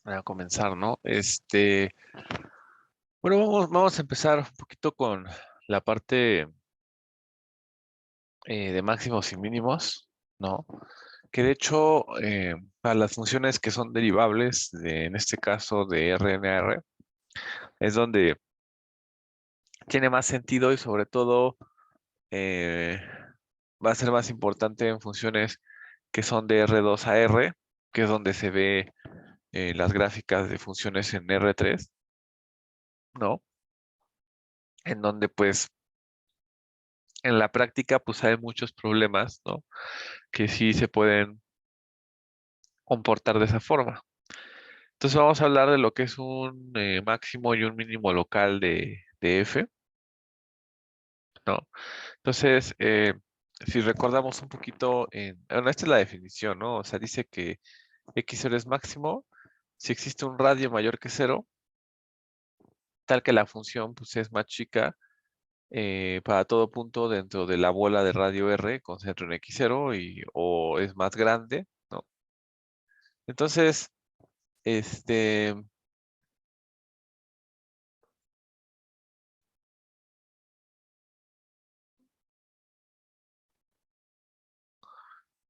a comenzar, ¿no? Bueno, vamos a empezar un poquito con la parte de máximos y mínimos, ¿no? Que de hecho, para las funciones que son derivables, en este caso de RNR, es donde tiene más sentido y sobre todo eh, va a ser más importante en funciones que son de R2 a R, que es donde se ve las gráficas de funciones en R3, ¿no? En donde pues en la práctica pues hay muchos problemas, ¿no? Que sí se pueden comportar de esa forma. Entonces vamos a hablar de lo que es un máximo y un mínimo local de F, ¿no? Entonces, si recordamos un poquito, bueno, esta es la definición, ¿no? O sea, dice que x0 es máximo si existe un radio mayor que cero, tal que la función pues es más chica para todo punto dentro de la bola de radio R con centro en x0 o es más grande, ¿no? Entonces, este,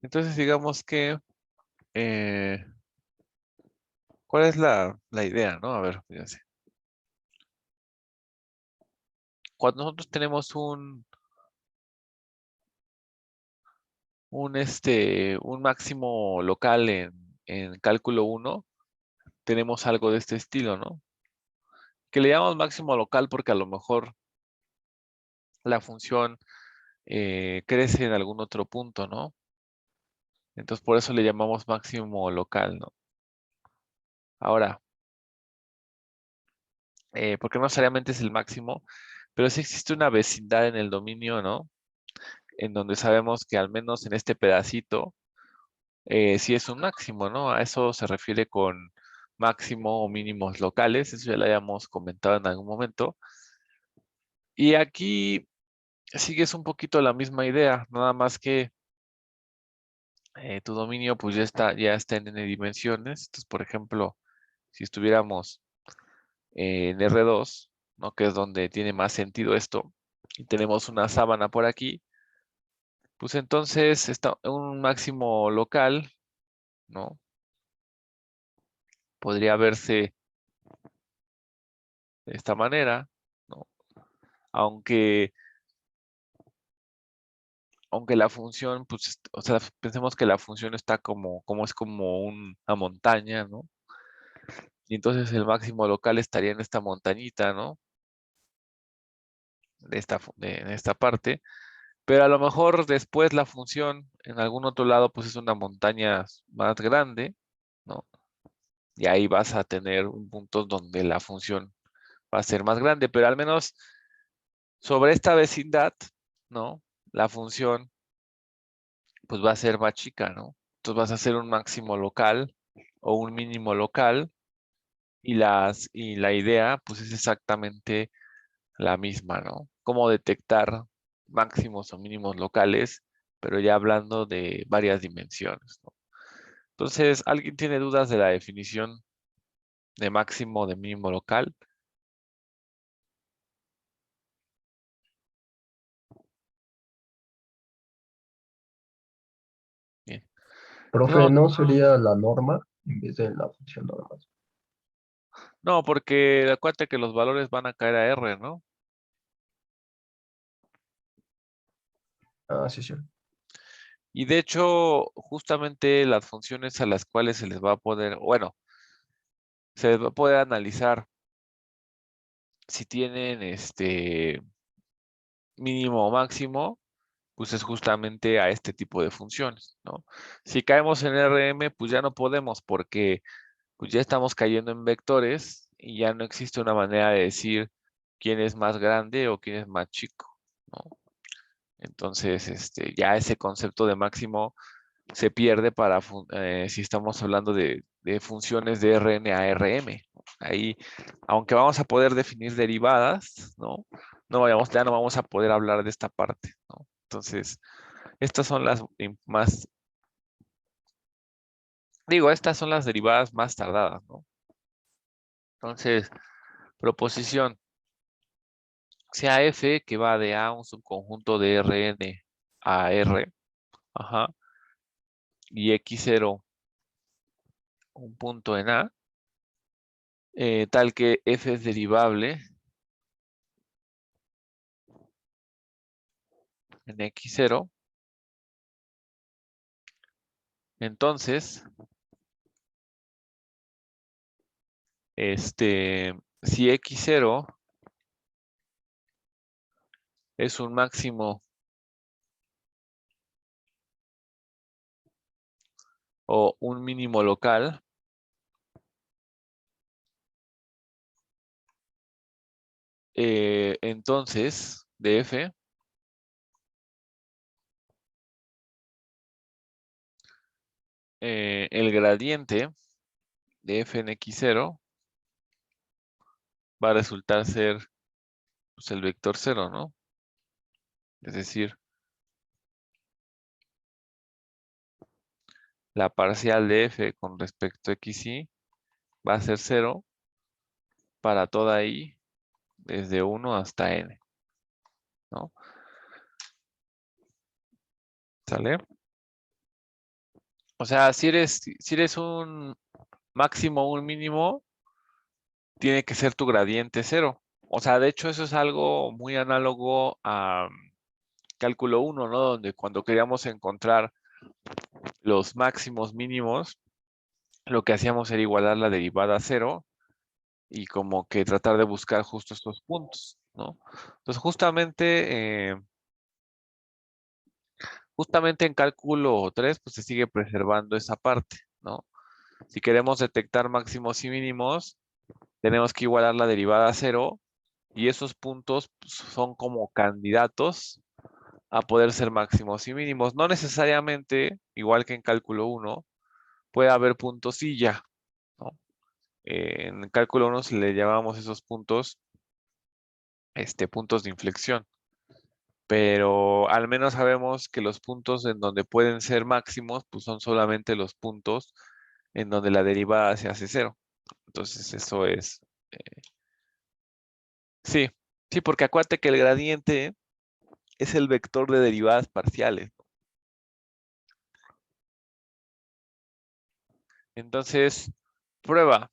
entonces digamos que, eh, ¿cuál es la idea, no? A ver, fíjense. Cuando nosotros tenemos un máximo local en cálculo uno, tenemos algo de este estilo, ¿no? Que le llamamos máximo local porque a lo mejor la función crece en algún otro punto, ¿no? Entonces por eso le llamamos máximo local, ¿no? Ahora, porque no necesariamente es el máximo, pero sí existe una vecindad en el dominio, ¿no? En donde sabemos que al menos en este pedacito sí es un máximo, ¿no? A eso se refiere con máximo o mínimos locales, eso ya lo habíamos comentado en algún momento. Y aquí sigues un poquito la misma idea, nada más que tu dominio pues ya está en n dimensiones. Entonces, por ejemplo, si estuviéramos en R2, ¿no? Que es donde tiene más sentido esto, y tenemos una sábana por aquí, pues entonces está un máximo local, ¿no? Podría verse de esta manera, ¿no? Aunque, aunque la función, pues, o sea, pensemos que la función está como es como una montaña, ¿no? Y entonces el máximo local estaría en esta montañita, ¿no? En esta parte. Pero a lo mejor después la función en algún otro lado, pues es una montaña más grande, ¿no? Y ahí vas a tener un punto donde la función va a ser más grande, pero al menos sobre esta vecindad, ¿no? La función pues va a ser más chica, ¿no? Entonces vas a hacer un máximo local o un mínimo local y la idea pues es exactamente la misma, ¿no? Cómo detectar máximos o mínimos locales, pero ya hablando de varias dimensiones, ¿no? Entonces, ¿alguien tiene dudas de la definición de máximo o de mínimo local? Bien. Profe, No, ¿no sería la norma en vez de la función normal? no, porque acuérdate que los valores van a caer a R, ¿no? Ah, sí, sí. Y de hecho, justamente las funciones a las cuales se les va a poder, bueno, se les va a poder analizar si tienen mínimo o máximo, pues es justamente a este tipo de funciones, ¿no? Si caemos en RM, pues ya no podemos porque pues ya estamos cayendo en vectores y ya no existe una manera de decir quién es más grande o quién es más chico, ¿no? Entonces, ya ese concepto de máximo se pierde si estamos hablando de funciones de Rn a Rm. Ahí, aunque vamos a poder definir derivadas, ¿no? Ya no vamos a poder hablar de esta parte, ¿no? Entonces, estas son estas son las derivadas más tardadas, ¿no? Entonces, proposición. Sea F que va de A un subconjunto de Rn a R, ajá, y X0 un punto en A, tal que F es derivable en X0. Entonces, si X0 es un máximo o un mínimo local, entonces de F, el gradiente de F en X0 va a resultar ser pues, el vector 0, ¿no? Es decir, la parcial de F con respecto a XY va a ser 0 para toda I desde 1 hasta N, ¿no? ¿Sale? O sea, si eres un máximo o un mínimo, tiene que ser tu gradiente 0. O sea, de hecho, eso es algo muy análogo a cálculo 1, ¿no? Donde cuando queríamos encontrar los máximos mínimos, lo que hacíamos era igualar la derivada a 0 y como que tratar de buscar justo estos puntos, ¿no? Entonces, justamente en cálculo 3, pues se sigue preservando esa parte, ¿no? Si queremos detectar máximos y mínimos, tenemos que igualar la derivada a 0 y esos puntos pues, son como candidatos a poder ser máximos y mínimos. No necesariamente, igual que en cálculo 1, puede haber puntos y ya, ¿no? En cálculo 1 si le llamamos esos puntos, puntos de inflexión, pero al menos sabemos que los puntos en donde pueden ser máximos, pues son solamente los puntos en donde la derivada se hace 0. Entonces eso es, sí, sí, porque acuérdate que el gradiente es el vector de derivadas parciales. Entonces, prueba.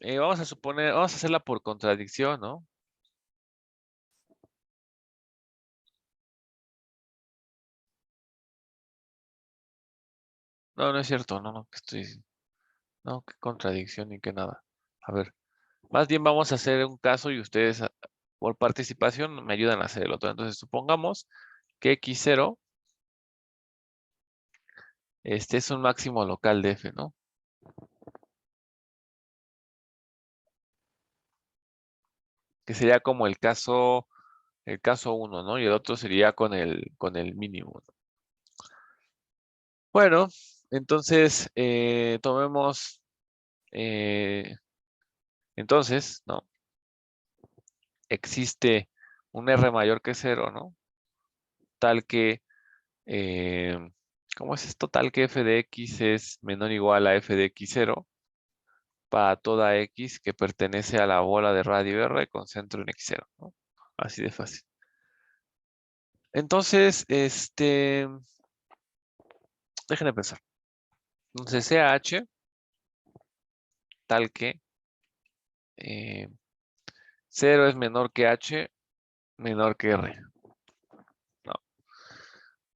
Vamos a hacerla por contradicción, ¿no? No, no es cierto, no, no, no, qué contradicción ni qué nada. A ver, más bien vamos a hacer un caso y ustedes por participación me ayudan a hacer el otro. Entonces, supongamos que X0, este es un máximo local de F, ¿no? Que sería como el caso 1, ¿no? Y el otro sería con el mínimo, ¿no? Bueno, entonces, tomemos, entonces, ¿no? Existe un R mayor que 0, ¿no? Tal que, eh, ¿cómo es esto? Tal que f de x es menor o igual a f de x0 para toda x que pertenece a la bola de radio R con centro en x0, ¿no? Así de fácil. Entonces, déjenme pensar. Entonces, sea h tal que 0 es menor que h, menor que r, ¿no?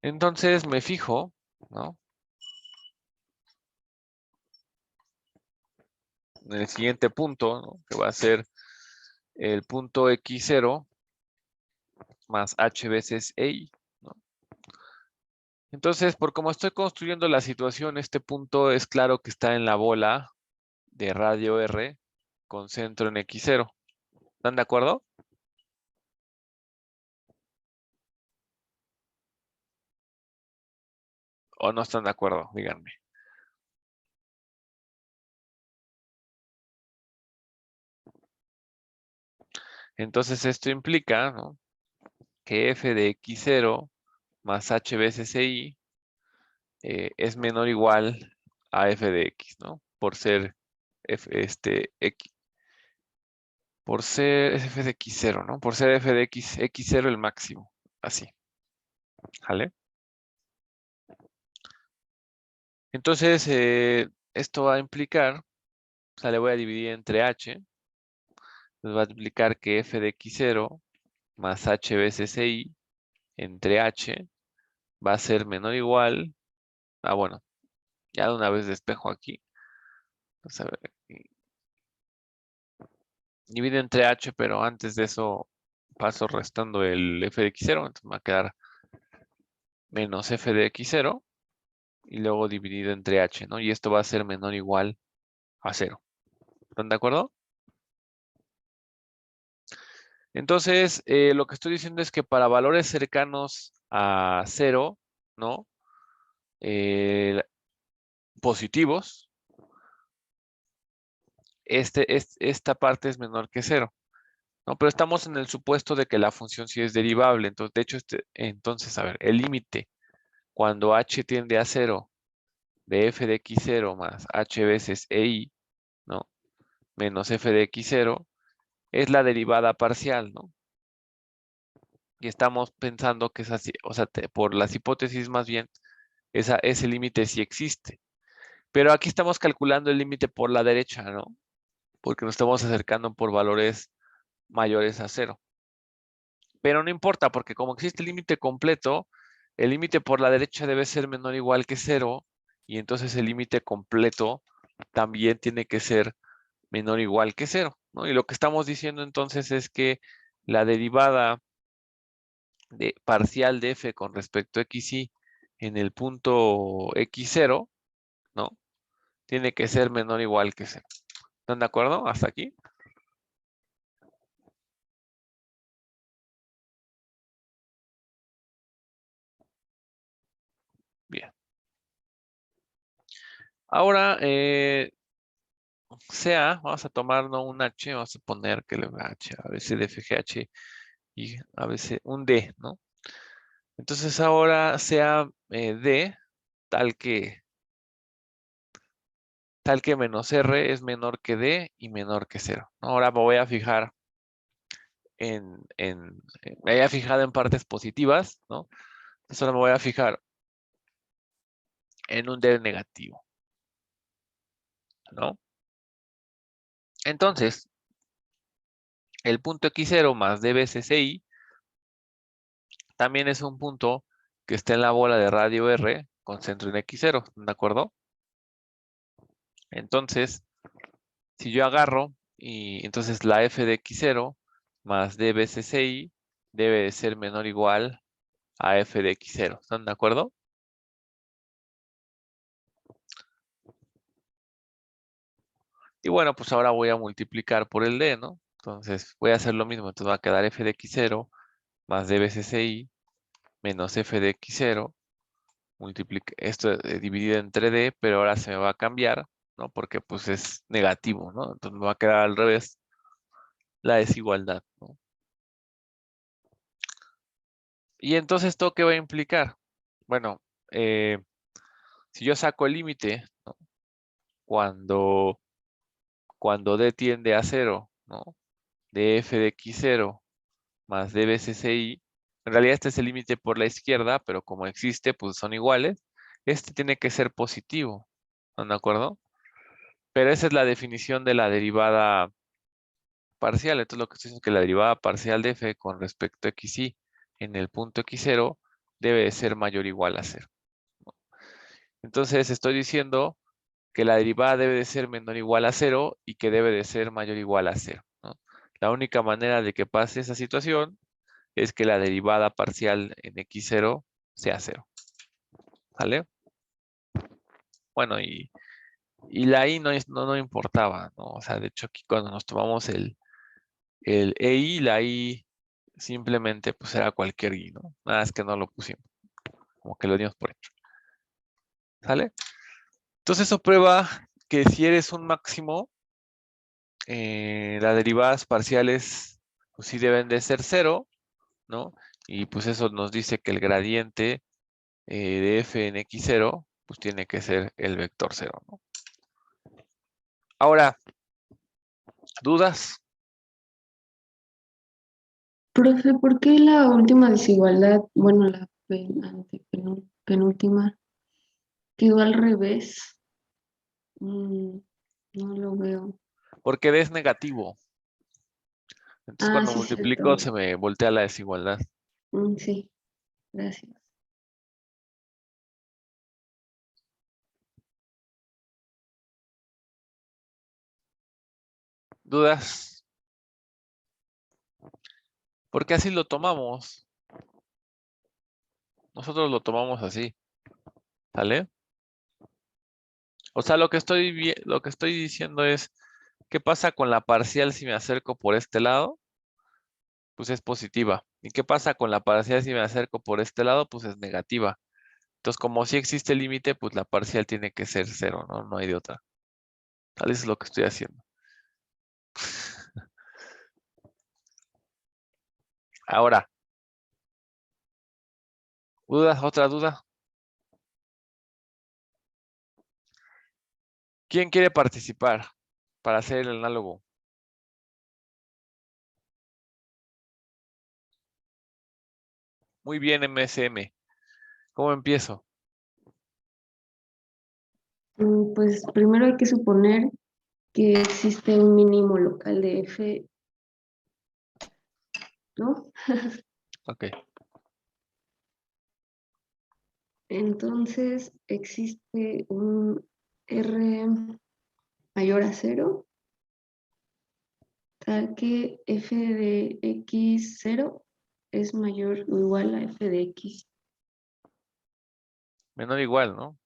Entonces me fijo, ¿no? En el siguiente punto, ¿no? Que va a ser el punto x0 más h veces EI, ¿no? Entonces, por cómo estoy construyendo la situación, este punto es claro que está en la bola de radio R con centro en x0. ¿Están de acuerdo? ¿O no están de acuerdo? Díganme. Entonces, esto implica, ¿no? Que f de x0 más h veces EI es menor o igual a f de x, ¿no? Por ser f, x. por ser es f de x0, ¿no? Por ser f de x0 el máximo. Así. ¿Vale? Entonces, esto va a implicar, o sea, le voy a dividir entre h. Entonces va a implicar que f de x0 más h veces i entre h va a ser menor o igual. Ah, bueno, ya de una vez despejo aquí. Entonces, a ver, divide entre h, pero antes de eso paso restando el f de x0. Entonces me va a quedar menos f de x0 y luego dividido entre h, ¿no? Y esto va a ser menor o igual a 0. ¿Están de acuerdo? Entonces, lo que estoy diciendo es que para valores cercanos a 0, ¿no? Eh, positivos, esta parte es menor que 0, ¿no? Pero estamos en el supuesto de que la función sí es derivable. Entonces, de hecho, entonces, a ver, el límite cuando h tiende a 0 de f de x0 más h veces i, ¿no? Menos f de x0 es la derivada parcial, ¿no? Y estamos pensando que es así, o sea, por las hipótesis más bien, ese límite sí existe. Pero aquí estamos calculando el límite por la derecha, ¿no? Porque nos estamos acercando por valores mayores a 0. Pero no importa, porque como existe el límite completo, el límite por la derecha debe ser menor o igual que 0, y entonces el límite completo también tiene que ser menor o igual que 0, ¿no? Y lo que estamos diciendo entonces es que la derivada de parcial de f con respecto a xy en el punto x0, ¿no? Tiene que ser menor o igual que 0. ¿Están de acuerdo? ¿Hasta aquí? Bien. Ahora, sea, vamos a tomar no un h, vamos a poner que le va h, a veces de FGH y a veces un d, ¿no? Entonces ahora sea d tal que menos r es menor que d y menor que 0, ¿no? Ahora me voy a fijar me había fijado en partes positivas, ¿no? Entonces ahora me voy a fijar en un d negativo, ¿no? Entonces, el punto x0 más d veces i también es un punto que está en la bola de radio r con centro en x0, ¿de acuerdo? Entonces, si yo agarro y entonces la f de x0 más d veces i debe de ser menor o igual a f de x0, ¿están de acuerdo? Y bueno, pues ahora voy a multiplicar por el d, ¿no? Entonces voy a hacer lo mismo, entonces va a quedar f de x0 más d veces i menos f de x0, esto dividido entre d, pero ahora se me va a cambiar, ¿no? Porque pues es negativo, ¿no? Entonces me va a quedar al revés la desigualdad, ¿no? Y entonces, ¿esto qué va a implicar? Bueno, si yo saco el límite, ¿no? Cuando, cuando d tiende a 0, ¿no? De f de x0 más d veces i, en realidad este es el límite por la izquierda, pero como existe, pues son iguales. Este tiene que ser positivo, ¿están de acuerdo? Pero esa es la definición de la derivada parcial. Entonces lo que estoy diciendo es que la derivada parcial de f con respecto a xy en el punto x0 debe de ser mayor o igual a 0. Entonces estoy diciendo que la derivada debe de ser menor o igual a 0 y que debe de ser mayor o igual a 0, ¿no? La única manera de que pase esa situación es que la derivada parcial en x0 sea 0. ¿Vale? Bueno, y la i no importaba, ¿no? O sea, de hecho aquí cuando nos tomamos el EI, la I simplemente pues era cualquier I, ¿no? Nada es que no lo pusimos, como que lo dimos por hecho. ¿Sale? Entonces eso prueba que si eres un máximo, las derivadas parciales pues sí deben de ser 0, ¿no? Y pues eso nos dice que el gradiente de f en x0 pues tiene que ser el vector 0, ¿no? Ahora, ¿dudas? Profe, ¿por qué la última desigualdad, bueno, la penúltima, quedó al revés? No lo veo. Porque D es negativo. Entonces Ah, cuando sí, multiplico cierto. se me voltea la desigualdad. Sí, gracias. ¿Dudas? Porque así lo tomamos. Nosotros lo tomamos así. ¿Sale? O sea, lo que estoy diciendo es, ¿qué pasa con la parcial si me acerco por este lado? Pues es positiva. ¿Y qué pasa con la parcial si me acerco por este lado? Pues es negativa. Entonces, como si existe límite, pues la parcial tiene que ser cero, ¿no? No hay de otra. Tal es lo que estoy haciendo. Ahora, ¿dudas? ¿Otra duda? ¿Quién quiere participar para hacer el análogo? Muy bien, MSM. ¿Cómo empiezo? Pues primero hay que suponer que existe un mínimo local de F, ¿no? Ok. Entonces existe un R mayor a 0, tal que F de x0 es mayor o igual a F de x. Menor o igual, ¿no?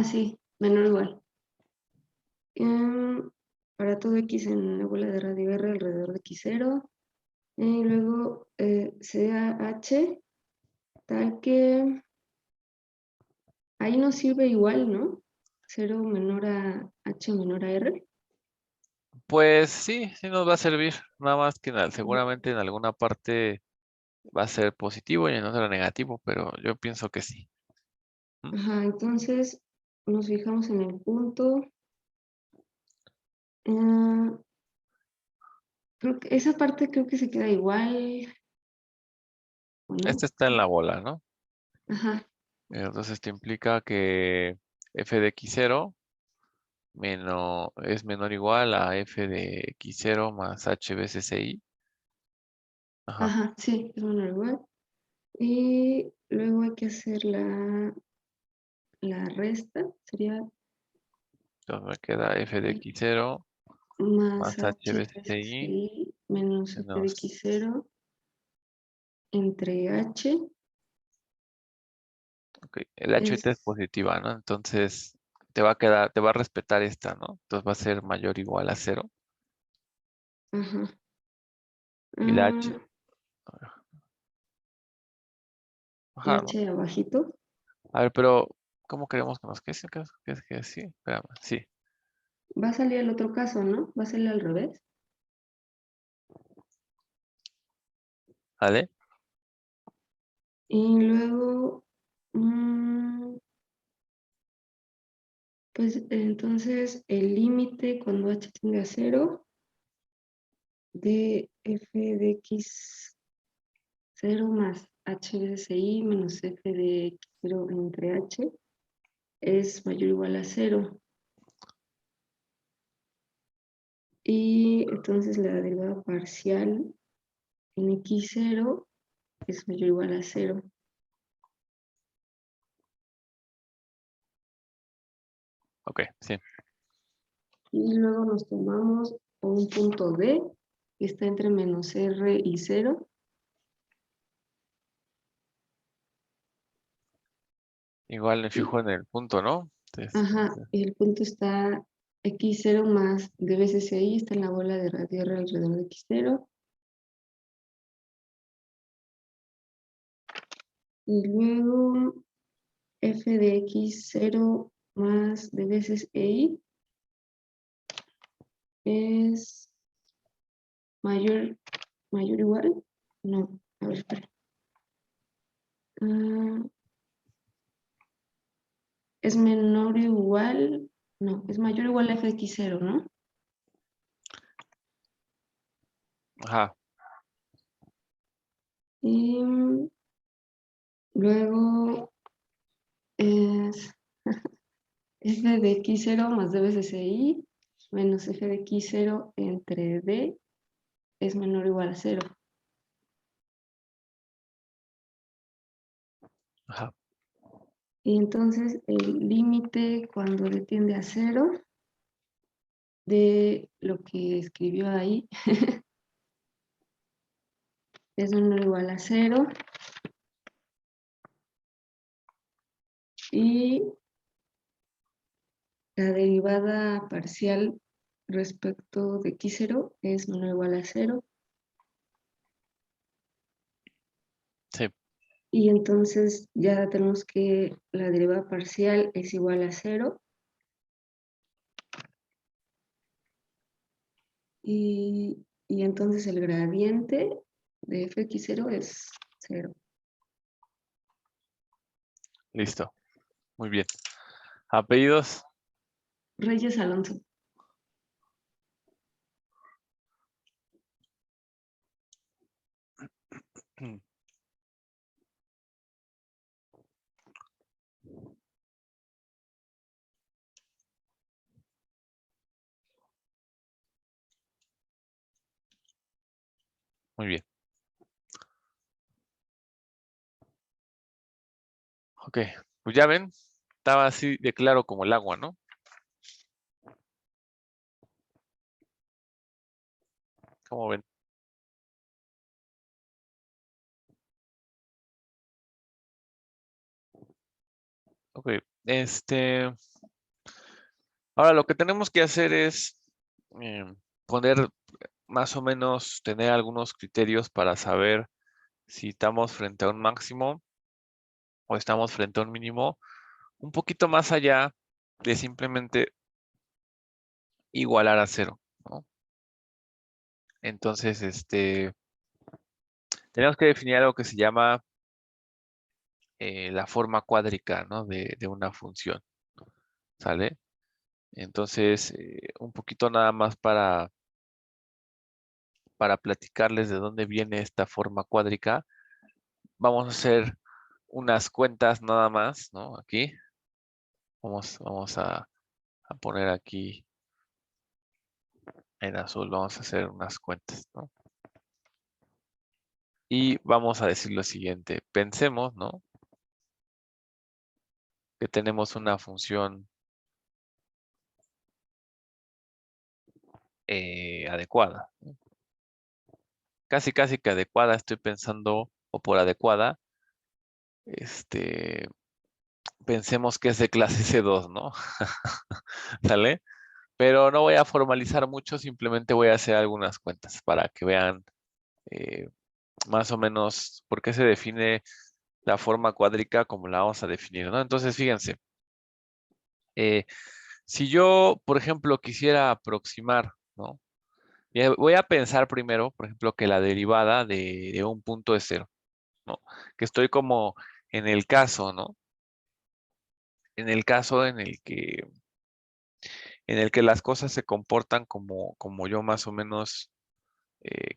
Sí, menor o igual. Para todo x en la bola de radio R alrededor de x0. Y luego sea h, tal que ahí nos sirve igual, ¿no? 0 menor a h menor a r. Pues sí, sí nos va a servir. Nada más que seguramente en alguna parte va a ser positivo y en otra negativo, pero yo pienso que sí. ¿Mm? Ajá, entonces nos fijamos en el punto. Ah, creo que esa parte creo que se queda igual, ¿o Este no? está en la bola, ¿no? Ajá, Entonces esto implica que f de x0 es menor o igual a f de x0 más h veces i. Ajá. ajá, sí, es menor o igual. Y luego hay que hacer la resta, sería Entonces me queda f de eh, x0 más más h h veces veces i i menos f de menos. x0 entre h Ok, el h es, ahorita es positiva, ¿no? Entonces te va a respetar esta, ¿no? Entonces va a ser mayor o igual a 0. ajá, Y la h, ah, y ajá, ¿no? h abajito, A ver, pero ¿cómo queremos que nos quede? ¿Que sí? Espérame, sí. va a salir el otro caso, ¿no? Va a salir al revés. ¿Vale? Y luego, pues entonces el límite cuando h tiende a 0 de f de x0 más h veces i menos f de x0 entre h es mayor o igual a 0. Y entonces la derivada parcial en x0 es mayor o igual a 0. Ok, sí. Y luego nos tomamos un punto D, que está entre menos R y 0. Igual me fijo en el punto, ¿no? Entonces, Ajá, y el punto está x0 más d veces i, está en la bola de radio R alrededor de x0. Y luego f de x0 más d veces i es mayor o igual. No, a ver, espera. Ah, es menor o igual, no, es mayor o igual a f de x0, ¿no? Ajá. Y luego es f de x0 más d veces i menos f de x0 entre d es menor o igual a 0. Ajá. Y entonces el límite cuando d tiende a 0 de lo que escribió ahí es menor o igual a 0. Y la derivada parcial respecto de x0 es menor o igual a 0. Sí. Y entonces ya tenemos que la derivada parcial es igual a 0. Y entonces el gradiente de fx0 es 0. Listo. Muy bien. Apellidos. Reyes Alonso. Muy bien. Ok. Pues ya ven, estaba así de claro como el agua, ¿no? ¿Cómo ven? Ok. Ahora lo que tenemos que hacer es poner más o menos, tener algunos criterios para saber si estamos frente a un máximo o estamos frente a un mínimo, un poquito más allá de simplemente igualar a 0, ¿no? Entonces, tenemos que definir algo que se llama la forma cuádrica, ¿no? de una función, ¿sale? Entonces, un poquito nada más para platicarles de dónde viene esta forma cuádrica. Vamos a hacer unas cuentas nada más, ¿no? Aquí. Vamos a poner aquí en azul, vamos a hacer unas cuentas, ¿no? Y vamos a decir lo siguiente. Pensemos, ¿no? Que tenemos una función adecuada, ¿no? Casi que adecuada, estoy pensando, o por adecuada, pensemos que es de clase C2, ¿no? ¿Sale? Pero no voy a formalizar mucho, simplemente voy a hacer algunas cuentas para que vean eh, más o menos por qué se define la forma cuádrica como la vamos a definir, ¿no? Entonces, fíjense, eh, si yo, por ejemplo, quisiera aproximar, ¿no? Voy a pensar primero, por ejemplo, que la derivada de un punto es 0, ¿no? Que estoy como en el caso, ¿no? En el caso en el que las cosas se comportan como yo más o menos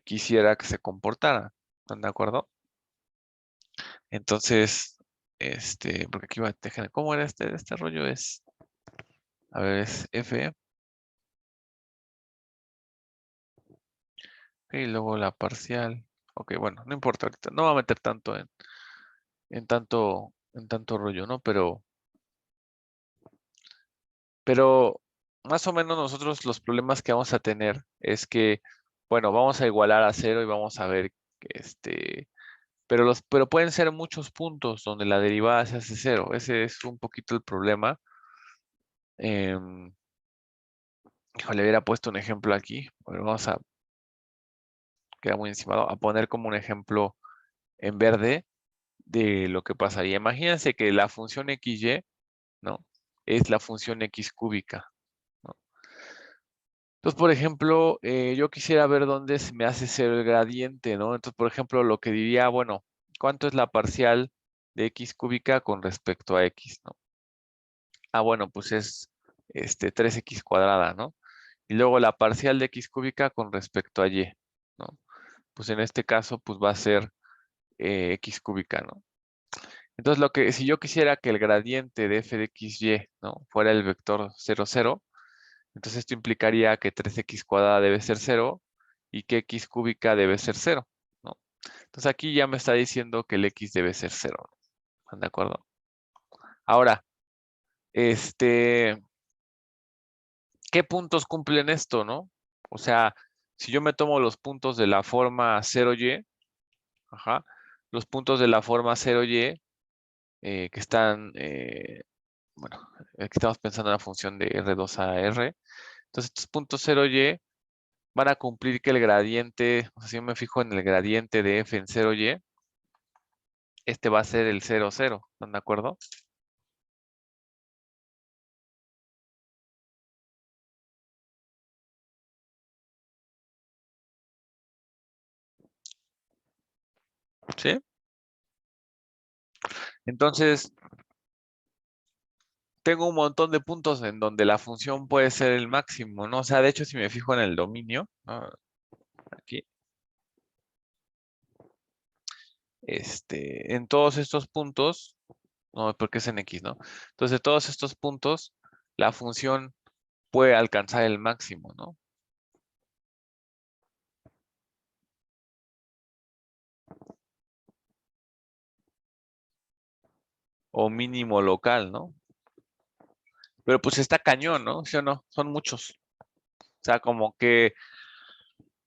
quisiera que se comportaran. ¿Están de acuerdo? Entonces, porque aquí va, ¿cómo era este rollo? A ver, es F, y luego la parcial. Ok, bueno, no importa ahorita, no voy a meter tanto en tanto rollo, ¿no? Pero más o menos nosotros los problemas que vamos a tener es que, bueno, vamos a igualar a 0 y vamos a ver que pero pueden ser muchos puntos donde la derivada se hace 0. Ese es un poquito el problema. Em, Híjole, hubiera puesto un ejemplo aquí. Bueno, vamos a quedar muy encimado, a poner como un ejemplo en verde de lo que pasaría. Imagínense que la función XY, ¿no? Es la función X cúbica, ¿no? Entonces, por ejemplo, yo quisiera ver dónde se me hace ser el gradiente, ¿no? Entonces, por ejemplo, lo que diría, bueno, ¿cuánto es la parcial de X cúbica con respecto a X, ¿no? Ah, bueno, pues es 3X cuadrada, ¿no? Y luego la parcial de X cúbica con respecto a Y, ¿no? pues en este caso, pues va a ser x cúbica, ¿no? Entonces, si yo quisiera que el gradiente de f de xy, ¿no? fuera el vector 0, 0, entonces esto implicaría que 3x cuadrada debe ser 0 y que x cúbica debe ser 0, ¿no? Entonces aquí ya me está diciendo que el x debe ser 0, ¿no? ¿Están de acuerdo? Ahora, ¿qué puntos cumplen esto, no? O sea, si yo me tomo los puntos de la forma 0y, ajá, los puntos de la forma 0y que están, bueno, aquí estamos pensando en la función de R2 a R. Entonces, estos puntos 0y van a cumplir que el gradiente, o sea, si yo me fijo en el gradiente de f en 0y, este va a ser el 0, 0. ¿Están de acuerdo? ¿Sí? Entonces, tengo un montón de puntos en donde la función puede ser el máximo, ¿no? O sea, de hecho, si me fijo en el dominio, ¿no? Aquí, en todos estos puntos, no, porque es en X, ¿no? Entonces, todos estos puntos, la función puede alcanzar el máximo, ¿no? O mínimo local, ¿no? Pero pues está cañón, ¿no? ¿Sí o no? Son muchos. O sea, como que,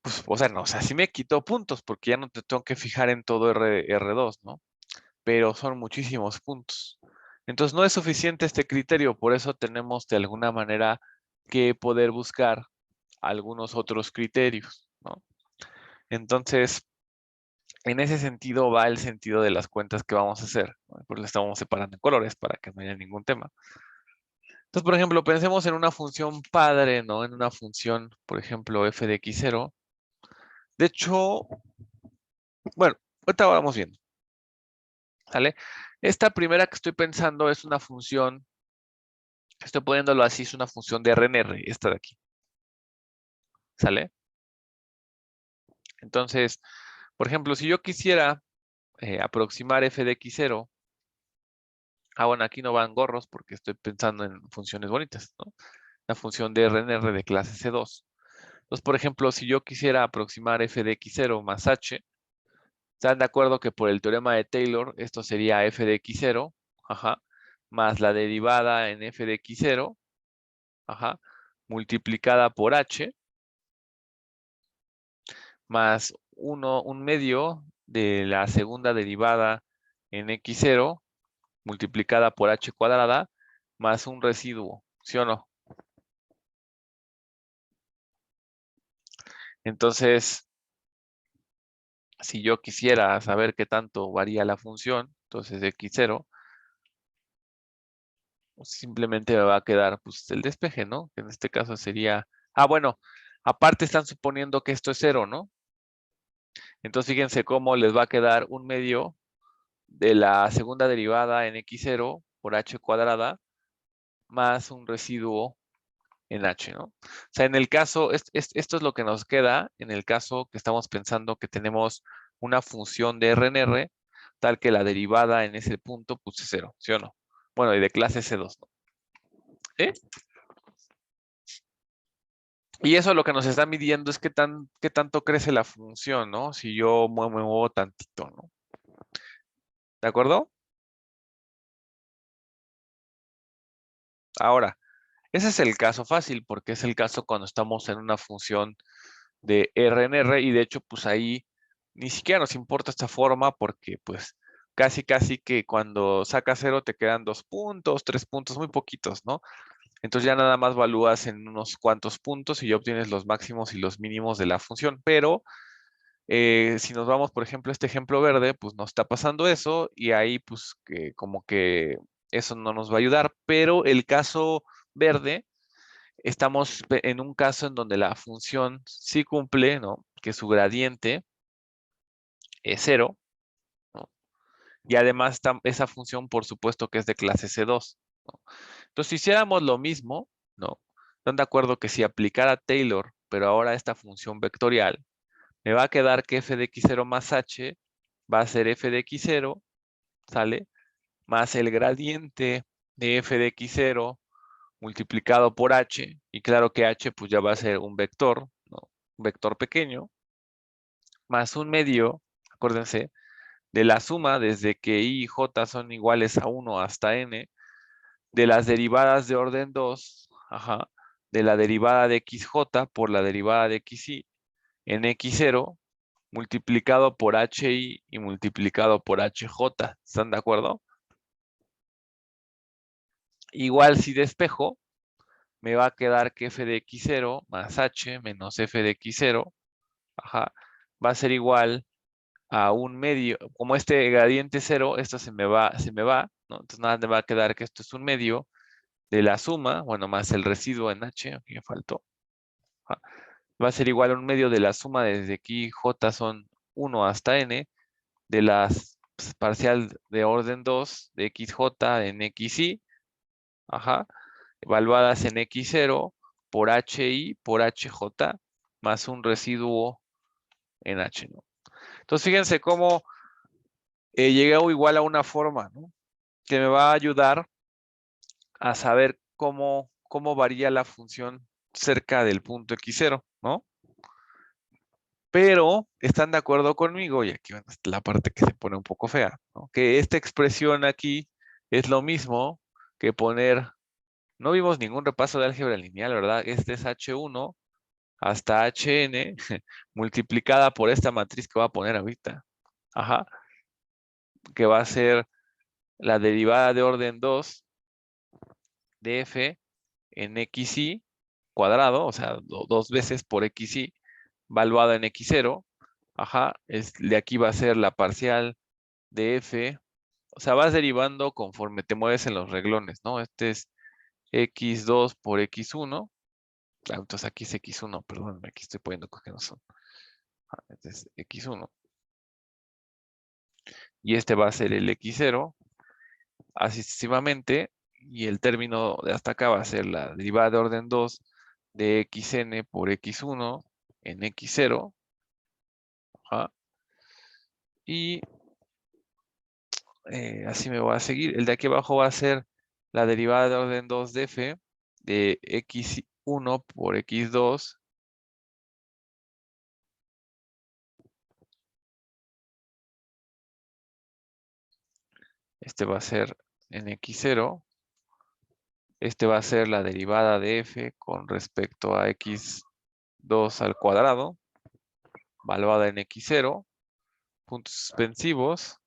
pues, o sea, no, o sea, sí me quitó puntos porque ya no te tengo que fijar en todo R2, ¿no? Pero son muchísimos puntos. Entonces no es suficiente este criterio, por eso tenemos de alguna manera que poder buscar algunos otros criterios, ¿no? Entonces, en ese sentido va el sentido de las cuentas que vamos a hacer, ¿no? Por eso le estamos separando en colores para que no haya ningún tema. Entonces, por ejemplo, pensemos en una función padre, ¿no? En una función, por ejemplo, f de x0. De hecho, bueno, ahorita vamos viendo, ¿sale? Esta primera que estoy pensando es una función, estoy poniéndolo así, es una función de RNR, esta de aquí, ¿sale? Entonces, por ejemplo, si yo quisiera aproximar f de x0, bueno, aquí no van gorros porque estoy pensando en funciones bonitas, ¿no? La función de RNR de clase C2. Entonces, por ejemplo, si yo quisiera aproximar f de x0 más h, ¿están de acuerdo que por el teorema de Taylor esto sería f de x0, ajá, más la derivada en f de x0, ajá, multiplicada por h, más un medio de la segunda derivada en x0, multiplicada por h cuadrada, más un residuo, ¿sí o no? Entonces, si yo quisiera saber qué tanto varía la función, entonces x0, pues simplemente me va a quedar pues, el despeje, ¿no? Que en este caso sería... bueno, aparte están suponiendo que esto es 0, ¿no? Entonces fíjense cómo les va a quedar un medio de la segunda derivada en x0 por h cuadrada más un residuo en h, ¿no? O sea, en el caso, esto es lo que nos queda en el caso que estamos pensando que tenemos una función de RNR tal que la derivada en ese punto pues es 0, ¿sí o no? Bueno, y de clase C2, ¿no? ¿Sí? Y eso lo que nos está midiendo es qué tanto crece la función, ¿no? Si yo me muevo tantito, ¿no? ¿De acuerdo? Ahora, ese es el caso fácil porque es el caso cuando estamos en una función de RNR y de hecho pues ahí ni siquiera nos importa esta forma porque pues casi que cuando sacas 0 te quedan 2 puntos, 3 puntos, muy poquitos, ¿no? Entonces ya nada más valúas en unos cuantos puntos y ya obtienes los máximos y los mínimos de la función, pero si nos vamos, por ejemplo, a este ejemplo verde, pues nos está pasando eso y ahí pues que como que eso no nos va a ayudar, pero el caso verde, estamos en un caso en donde la función sí cumple, ¿no? Que su gradiente es 0, ¿no? Y además esa función, por supuesto, que es de clase C2, ¿no? Entonces, si hiciéramos lo mismo, ¿no? ¿Están de acuerdo que si aplicara Taylor, pero ahora esta función vectorial, me va a quedar que f de x0 más h va a ser f de x0, ¿sale? Más el gradiente de f de x0 multiplicado por h, y claro que h pues ya va a ser un vector, ¿no? Un vector pequeño, más un medio, acuérdense, de la suma desde que i y j son iguales a 1 hasta n, de las derivadas de orden 2, ajá, de la derivada de xj por la derivada de xi en x0 multiplicado por hi y multiplicado por hj. ¿Están de acuerdo? Igual si despejo, me va a quedar que f de x0 más h menos f de x0, ajá, va a ser igual a un medio. Como este gradiente 0, esto se me va, ¿no? Entonces nada me va a quedar que esto es un medio de la suma, bueno, más el residuo en h, aquí me faltó, ajá, va a ser igual a un medio de la suma desde aquí j son 1 hasta n, de las parcial de orden 2 de xj en xi, ajá, evaluadas en x0 por hi por hj más un residuo en h, ¿no? Entonces fíjense cómo llegué igual a una forma, ¿no? Que me va a ayudar a saber cómo varía la función cerca del punto x0, ¿no? Pero están de acuerdo conmigo, y aquí está la parte que se pone un poco fea, ¿no? Que esta expresión aquí es lo mismo que poner, no vimos ningún repaso de álgebra lineal, ¿verdad? Este es h1 hasta hn multiplicada por esta matriz que voy a poner ahorita, ajá, que va a ser la derivada de orden 2 de f en xi cuadrado, o sea, dos veces por xi, valuada en x0, ajá, de aquí va a ser la parcial de f, o sea, vas derivando conforme te mueves en los reglones, ¿no? Este es x2 por x1, entonces aquí es x1, perdón, aquí estoy poniendo cosas que no son. Este es x1, y este va a ser el x0, así sucesivamente, y el término de hasta acá va a ser la derivada de orden 2 de xn por x1 en x0, ajá, y así me voy a seguir. El de aquí abajo va a ser la derivada de orden 2 de f de x1 por x2 este va a ser en x0, este va a ser la derivada de f con respecto a x2 al cuadrado, valuada en x0, puntos suspensivos,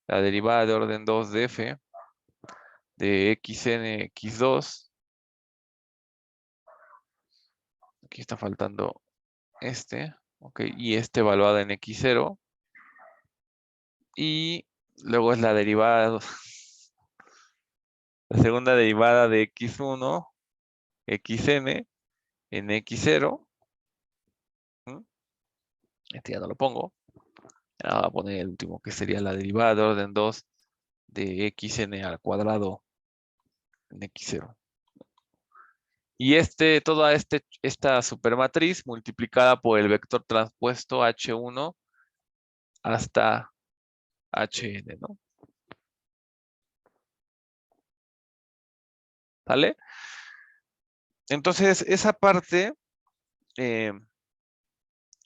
la derivada de orden 2 de f de xn x2, aquí está faltando este, ok, y este evaluado en x0, y luego es la derivada, la segunda derivada de x1, xn en x0, ¿m? Este ya no lo pongo, ahora voy a poner el último que sería la derivada de orden 2 de xn al cuadrado en x0. Y toda esta supermatriz multiplicada por el vector transpuesto h1 hasta hn, ¿no? ¿Sale? Entonces, esa parte, el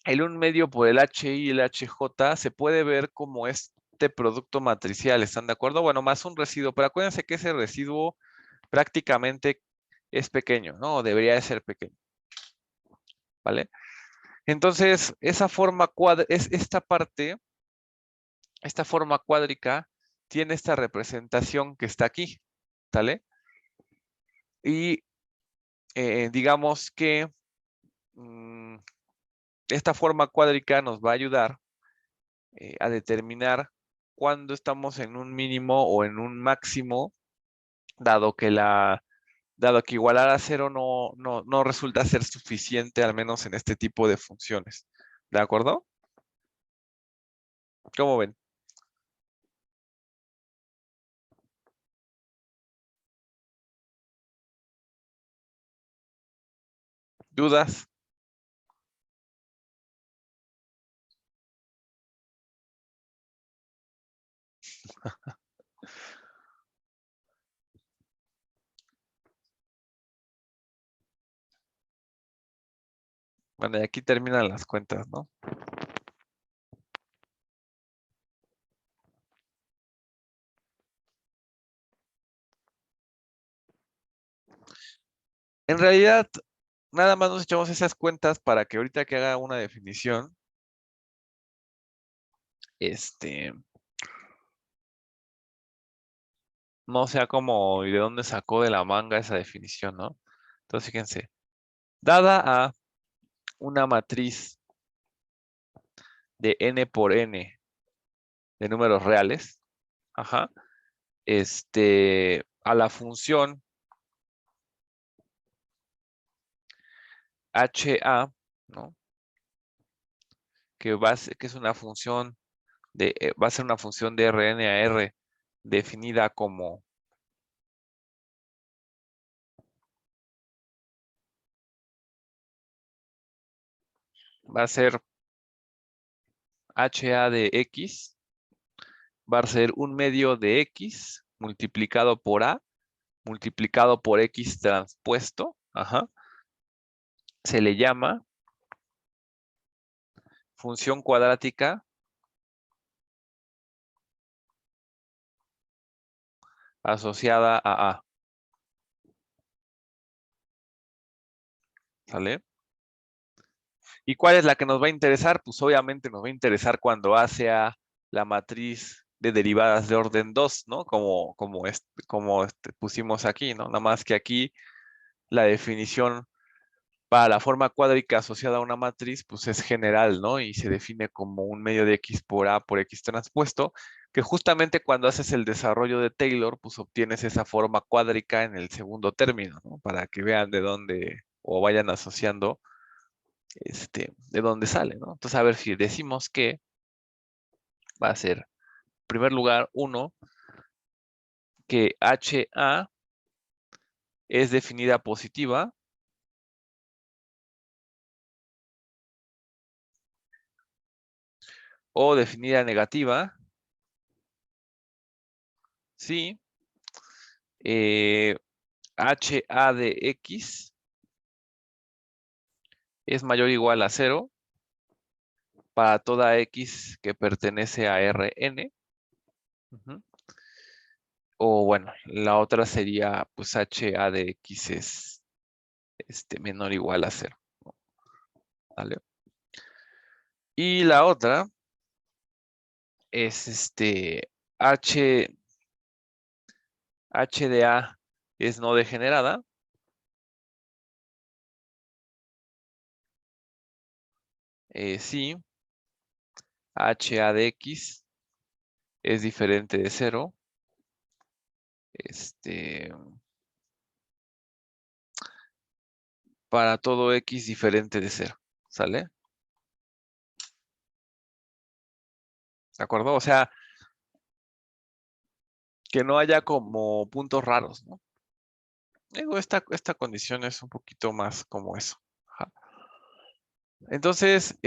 1 medio por el hi y el hj se puede ver como este producto matricial, ¿están de acuerdo? Bueno, más un residuo, pero acuérdense que ese residuo prácticamente es pequeño, ¿no? Debería de ser pequeño, ¿vale? Entonces, esa forma esta parte, esta forma cuádrica, tiene esta representación que está aquí, ¿sale? Y digamos que esta forma cuádrica nos va a ayudar a determinar cuándo estamos en un mínimo o en un máximo, dado que igualar a cero no resulta ser suficiente, al menos en este tipo de funciones. ¿De acuerdo? ¿Cómo ven? ¿Dudas? Bueno, y aquí terminan las cuentas, ¿no? En realidad, nada más nos echamos esas cuentas para que ahorita que haga una definición, no sea como y de dónde sacó de la manga esa definición, ¿no? Entonces, fíjense, dada a una matriz de n por n de números reales, ajá, a la función HA, ¿no? Que es una función va a ser una función de Rn a R definida como va a ser HA de X, va a ser un medio de X multiplicado por A, multiplicado por X transpuesto, ajá, se le llama función cuadrática asociada a A. ¿Sale? ¿Y cuál es la que nos va a interesar? Pues obviamente nos va a interesar cuando A sea la matriz de derivadas de orden 2, ¿no? Como pusimos aquí, ¿no? Nada más que aquí la definición para la forma cuádrica asociada a una matriz, pues es general, ¿no? Y se define como un medio de X por A por X transpuesto, que justamente cuando haces el desarrollo de Taylor, pues obtienes esa forma cuádrica en el segundo término, ¿no? Para que vean de dónde, o vayan asociando, de dónde sale, ¿no? Entonces, a ver si decimos que va a ser, en primer lugar, 1, que HA es definida positiva, o definida negativa, sí, HA de X es mayor o igual a 0 para toda X que pertenece a Rn. Ujú. O bueno, la otra sería pues HA de X es menor o igual a 0. ¿Vale? Y la otra es H de A es no degenerada. Sí, HA de X es diferente de 0. Para todo X diferente de 0. ¿Sale? ¿De acuerdo? O sea, que no haya como puntos raros, ¿no? Digo, esta condición es un poquito más como eso. Ajá. Entonces,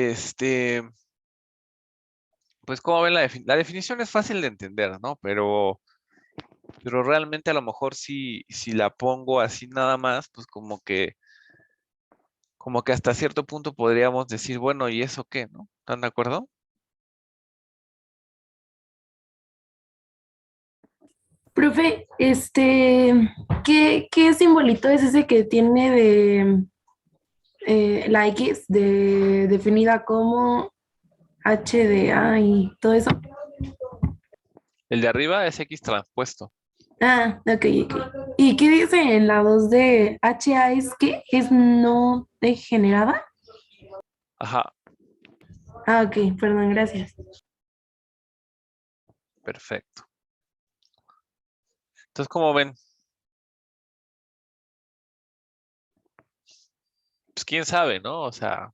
pues como ven, la definición es fácil de entender, ¿no? Pero realmente a lo mejor si la pongo así nada más, pues como que hasta cierto punto podríamos decir, bueno, ¿y eso qué, no? ¿Están de acuerdo? Profe, ¿qué simbolito es ese que tiene de la X definida como H de A y todo eso? El de arriba es X transpuesto. Ah, ok, ok. ¿Y qué dice en la 2 de HA es que es no degenerada? Ajá, Ah, ok, perdón, gracias. perfecto. Entonces, como ven, pues quién sabe, ¿no? O sea,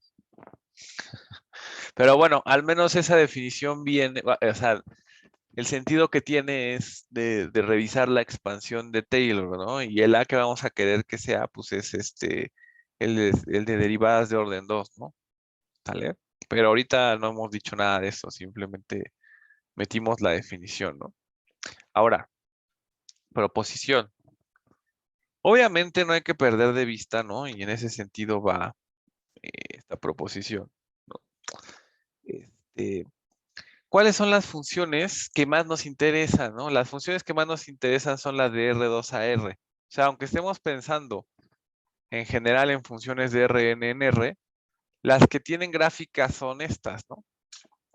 pero bueno, al menos esa definición viene, o sea, el sentido que tiene es de revisar la expansión de Taylor, ¿no? Y el A que vamos a querer que sea, pues es el de derivadas de orden 2, ¿no? ¿Sale? Pero ahorita no hemos dicho nada de eso, simplemente metimos la definición, ¿no? Ahora, proposición. Obviamente no hay que perder de vista, ¿no? Y en ese sentido va esta proposición, ¿no? Este, ¿cuáles son las funciones que más nos interesan, ¿no? Las funciones que más nos interesan son las de R2 a R. O sea, aunque estemos pensando en general en funciones de RN en R, las que tienen gráficas son estas, ¿no?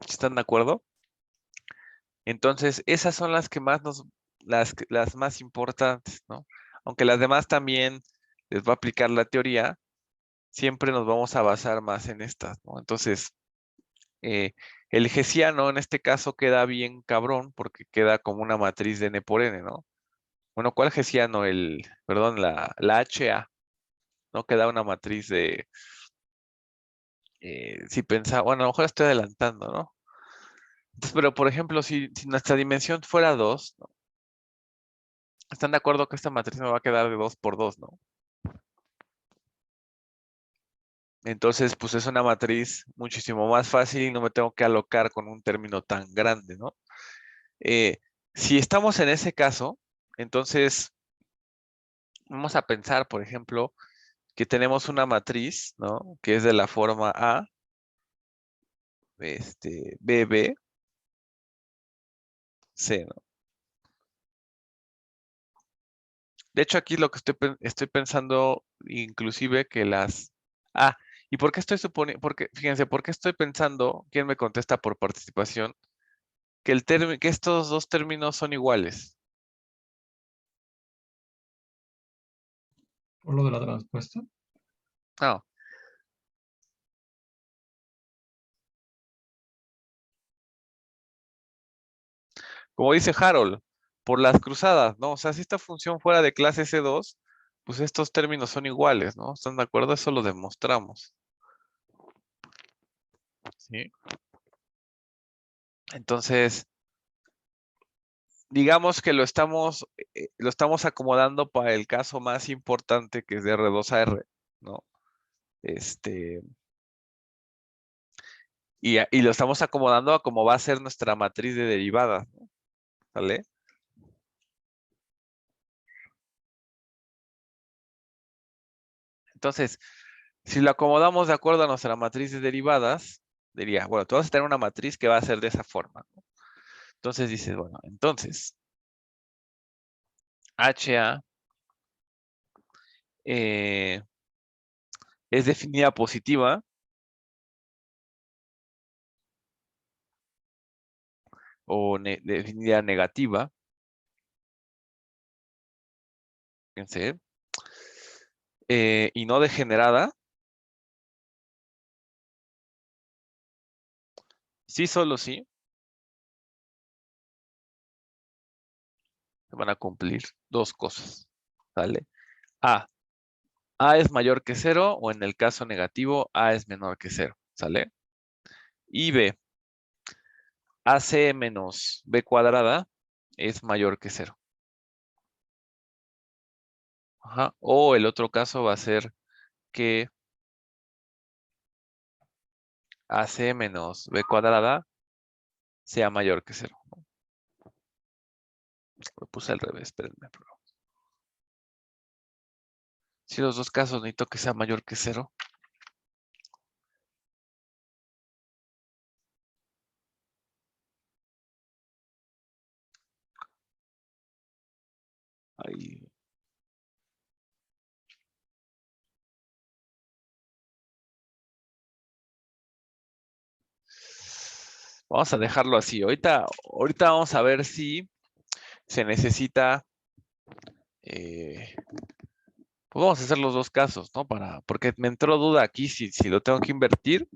¿Están de acuerdo? Entonces, esas son las que más las más importantes, ¿no? Aunque las demás también les va a aplicar la teoría, siempre nos vamos a basar más en estas, ¿no? Entonces, el hessiano en este caso queda bien cabrón porque queda como una matriz de n por n, ¿no? Bueno, ¿cuál hessiano? Perdón, la HA, ¿no? Queda una matriz de, si pensaba, bueno, a lo mejor estoy adelantando, ¿no? Entonces, pero por ejemplo, si nuestra dimensión fuera 2, ¿no? ¿Están de acuerdo que esta matriz me va a quedar de 2 por 2, ¿no? Entonces, pues es una matriz muchísimo más fácil y no me tengo que alocar con un término tan grande, ¿no? Si estamos en ese caso, entonces vamos a pensar, por ejemplo, que tenemos una matriz, ¿no? Que es de la forma A, BB, C, ¿no? De hecho, aquí lo que estoy pensando, inclusive que las... Ah, ¿y por qué estoy suponiendo? Porque, fíjense, ¿por qué estoy pensando, quién me contesta por participación, que estos dos términos son iguales? Por lo de la transpuesta. No, como dice Harold, por las cruzadas, ¿no? O sea, si esta función fuera de clase C2, pues estos términos son iguales, ¿no? ¿Están de acuerdo? Eso lo demostramos. ¿Sí? Entonces, digamos que lo estamos acomodando para el caso más importante que es de R2 a R, ¿no? Este, y lo estamos acomodando a cómo va a ser nuestra matriz de derivadas, ¿no? ¿Vale? Entonces, si lo acomodamos de acuerdo a nuestra matriz de derivadas, diría, bueno, tú vas a tener una matriz que va a ser de esa forma, ¿no? Entonces dices, bueno, entonces, HA eh, es definida positiva o definida negativa, fíjense, y no degenerada. Sí, solo sí, se van a cumplir dos cosas, ¿vale? A, A es mayor que cero o en el caso negativo, A es menor que cero, ¿sale? Y B, AC menos B cuadrada es mayor que cero. Ajá. O el otro caso va a ser que AC menos B cuadrada sea mayor que cero. Lo puse al revés, espérenme. Si los dos casos necesito que sea mayor que cero. Ahí. Vamos a dejarlo así. Ahorita vamos a ver si se necesita. Pues vamos a hacer los dos casos, ¿no? Porque me entró duda aquí si lo tengo que invertir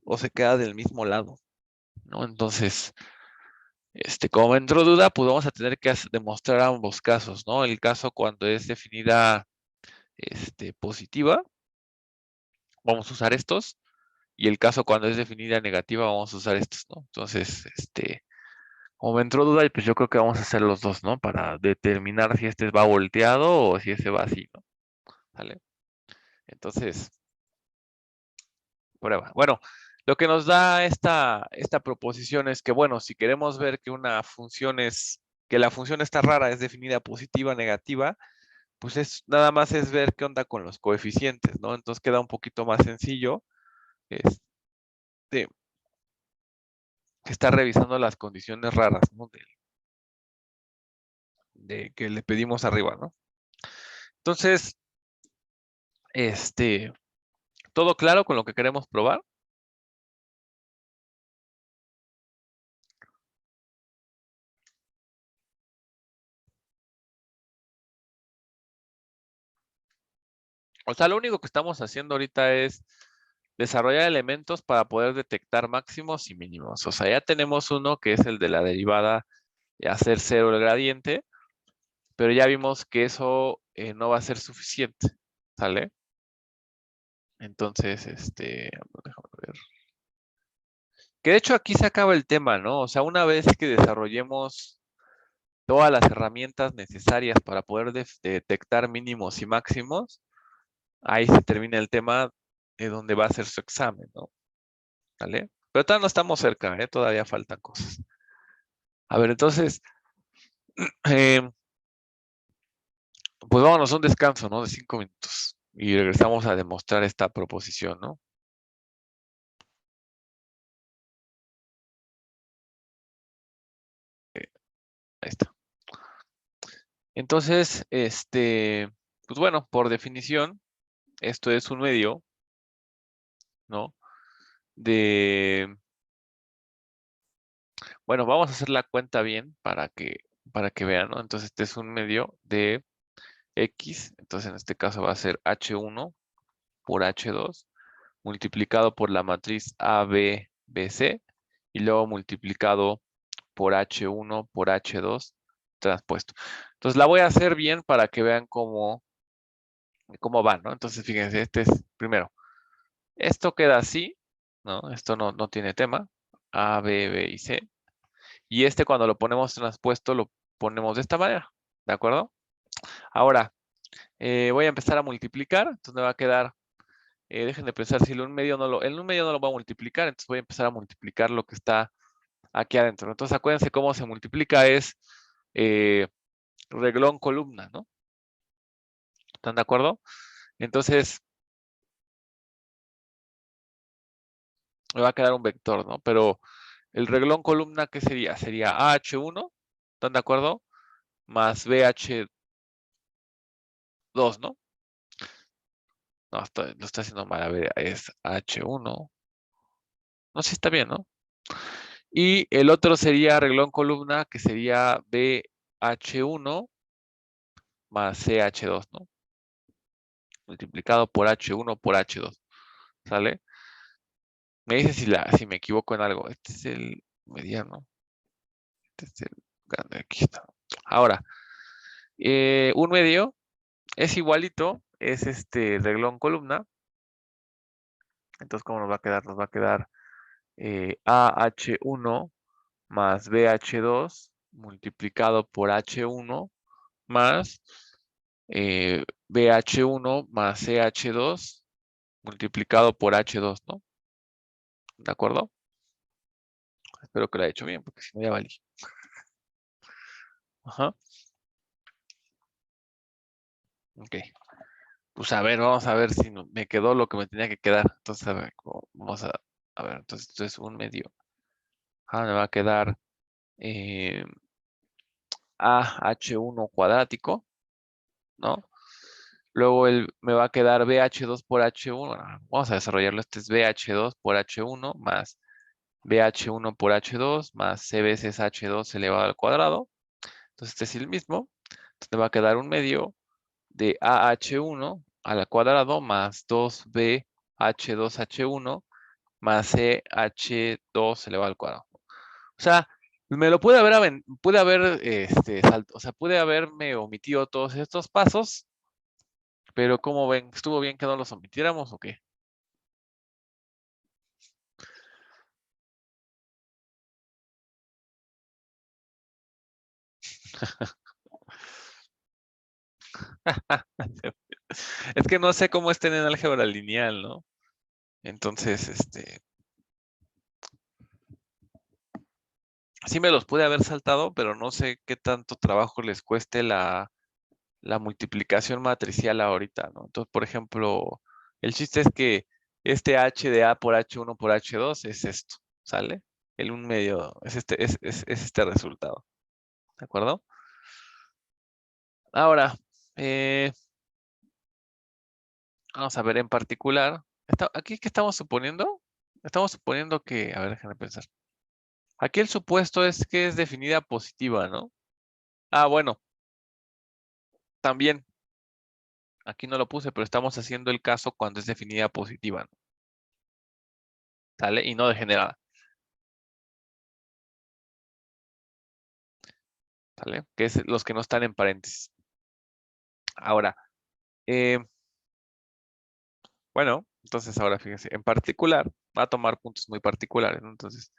o se queda del mismo lado, ¿no? Entonces, como me entró duda, pues vamos a tener que demostrar ambos casos, ¿no? El caso cuando es definida positiva, vamos a usar estos, y el caso cuando es definida negativa, vamos a usar estos, ¿no? Entonces, como me entró duda, pues yo creo que vamos a hacer los dos, ¿no? Para determinar si este va volteado o si ese va así, ¿no? ¿Vale? Entonces, prueba. Bueno, lo que nos da esta proposición es que, bueno, si queremos ver que una función es que la función está rara, es definida positiva, negativa, pues nada más es ver qué onda con los coeficientes, ¿no? Entonces queda un poquito más sencillo, que está revisando las condiciones raras, ¿no? De que le pedimos arriba, ¿no? Entonces, ¿todo claro con lo que queremos probar? O sea, lo único que estamos haciendo ahorita es desarrollar elementos para poder detectar máximos y mínimos. O sea, ya tenemos uno que es el de la derivada y hacer cero el gradiente, pero ya vimos que eso no va a ser suficiente, ¿sale? Entonces, déjame ver. Que de hecho aquí se acaba el tema, ¿no? O sea, una vez que desarrollemos todas las herramientas necesarias para poder detectar mínimos y máximos, ahí se termina el tema de donde va a ser su examen, ¿no? ¿Vale? Pero todavía no estamos cerca, ¿eh? Todavía faltan cosas. A ver, entonces, pues vámonos a un descanso, ¿no? De 5 minutos. Y regresamos a demostrar esta proposición, ¿no? Ahí está. Entonces, pues bueno, por definición, esto es un medio, ¿no? Bueno, vamos a hacer la cuenta bien para que vean, ¿no? Entonces, este es un medio de X, entonces en este caso va a ser H1 por H2 multiplicado por la matriz ABBC y luego multiplicado por H1 por H2 transpuesto. Entonces la voy a hacer bien para que vean cómo va, ¿no? Entonces fíjense, este es primero. Esto queda así, ¿no? Esto no tiene tema. A, B, B y C. Y cuando lo ponemos transpuesto lo ponemos de esta manera, ¿de acuerdo? Ahora, voy a empezar a multiplicar, entonces me va a quedar, dejen de pensar si el 1/2 el 1/2 no lo voy a multiplicar, entonces voy a empezar a multiplicar lo que está aquí adentro. Entonces acuérdense cómo se multiplica, es reglón columna, ¿no? ¿Están de acuerdo? Entonces, me va a quedar un vector, ¿no? Pero el reglón columna, ¿qué sería? Sería AH1, ¿están de acuerdo? Más BH2, ¿no? No, lo estoy haciendo mal. A ver, es H1. No sé si está bien, ¿no? Y el otro sería reglón columna, que sería BH1 más CH2, ¿no? Multiplicado por H1 por H2. ¿Sale? Me dice si me equivoco en algo. Este es el mediano. Este es el grande. Aquí está. Ahora, un medio es igualito, es este reglón columna. Entonces, ¿cómo nos va a quedar? Nos va a quedar AH1 más BH2 multiplicado por H1 más BH1 más CH2 multiplicado por H2, ¿no? ¿De acuerdo? Espero que lo haya hecho bien, porque si no ya valí. Ajá. Ok. Pues a ver, vamos a ver si me quedó lo que me tenía que quedar. Entonces, a ver, vamos a ver, entonces esto es un medio. Me va a quedar AH1 cuadrático, ¿no? Luego me va a quedar BH2 por H1. Vamos a desarrollarlo. Este es BH2 por H1 más BH1 por H2 más C veces H2 elevado al cuadrado. Entonces este es el mismo. Entonces me va a quedar un medio de AH1 al cuadrado más 2BH2H1 más CH2 elevado al cuadrado. O sea, me lo pude haber, o sea, pude haberme omitido todos estos pasos, pero como ven, ¿estuvo bien que no los omitiéramos o qué? Es que no sé cómo estén en álgebra lineal, ¿no? Entonces, Sí me los pude haber saltado, pero no sé qué tanto trabajo les cueste la multiplicación matricial ahorita, ¿no? Entonces, por ejemplo, el chiste es que este h de a por h1 por h2 es esto, ¿sale? El 1/2 es este resultado, ¿de acuerdo? Ahora, vamos a ver en particular, aquí, ¿qué estamos suponiendo? Estamos suponiendo que, a ver, déjenme pensar. Aquí el supuesto es que es definida positiva, ¿no? Ah, bueno, también, aquí no lo puse, pero estamos haciendo el caso cuando es definida positiva, ¿no? ¿Sale? Y no degenerada, ¿sale? Que es los que no están en paréntesis. Ahora, eh, bueno, entonces ahora fíjense, en particular, va a tomar puntos muy particulares, ¿no? Entonces,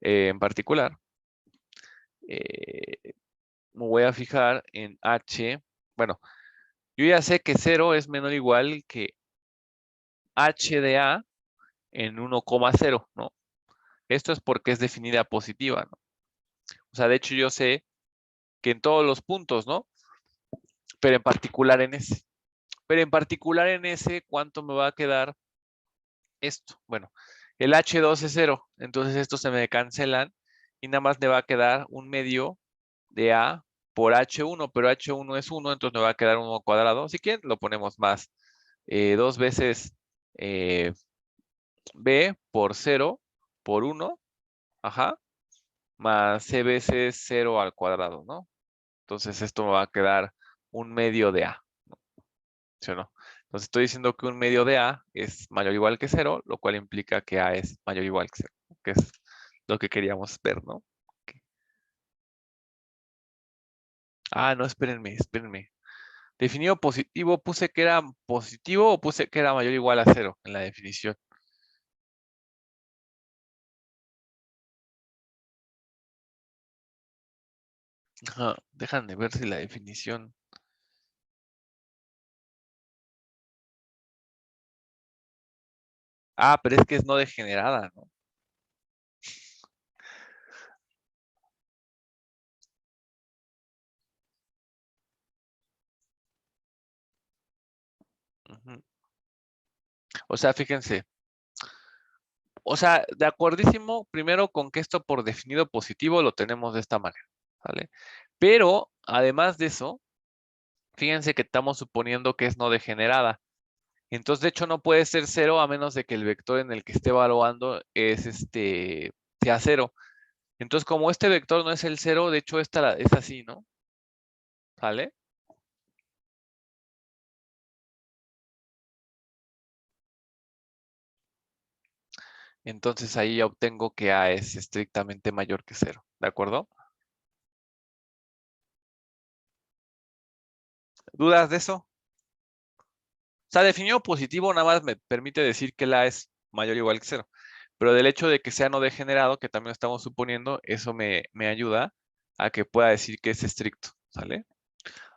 en particular, me voy a fijar en h, bueno, yo ya sé que 0 es menor o igual que h de a en 1,0, ¿no? Esto es porque es definida positiva, ¿no? O sea, de hecho yo sé que en todos los puntos, ¿no? Pero en particular en ese. Pero en particular en ese, ¿cuánto me va a quedar esto? Bueno, el H2 es 0, entonces estos se me cancelan y nada más me va a quedar 1/2 de A por H1, pero H1 es 1, entonces me va a quedar 1 cuadrado. Si quieren, lo ponemos más. 2 veces B por 0 por 1, ajá, más C veces 0 al cuadrado, ¿no? Entonces esto me va a quedar 1/2 de A, ¿sí o no? Entonces estoy diciendo que 1/2 de A es mayor o igual que 0, lo cual implica que A es mayor o igual que 0, que es lo que queríamos ver, ¿no? Ok. Ah, no, espérenme. Definido positivo, ¿puse que era positivo o puse que era mayor o igual a 0 en la definición? Ajá, déjame ver si la definición... Ah, pero es que es no degenerada, ¿no? Ujú. O sea, fíjense. O sea, de acuerdísimo, primero con que esto por definido positivo lo tenemos de esta manera, ¿vale? Pero, además de eso, fíjense que estamos suponiendo que es no degenerada. Entonces, de hecho, no puede ser 0 a menos de que el vector en el que esté evaluando es sea 0. Entonces, como este vector no es el 0, de hecho, esta es así, ¿no? ¿Vale? Entonces ahí ya obtengo que A es estrictamente mayor que 0, ¿de acuerdo? ¿Dudas de eso? O sea, definido positivo nada más me permite decir que el A es mayor o igual que 0. Pero del hecho de que sea no degenerado, que también lo estamos suponiendo, eso me ayuda a que pueda decir que es estricto, ¿sale?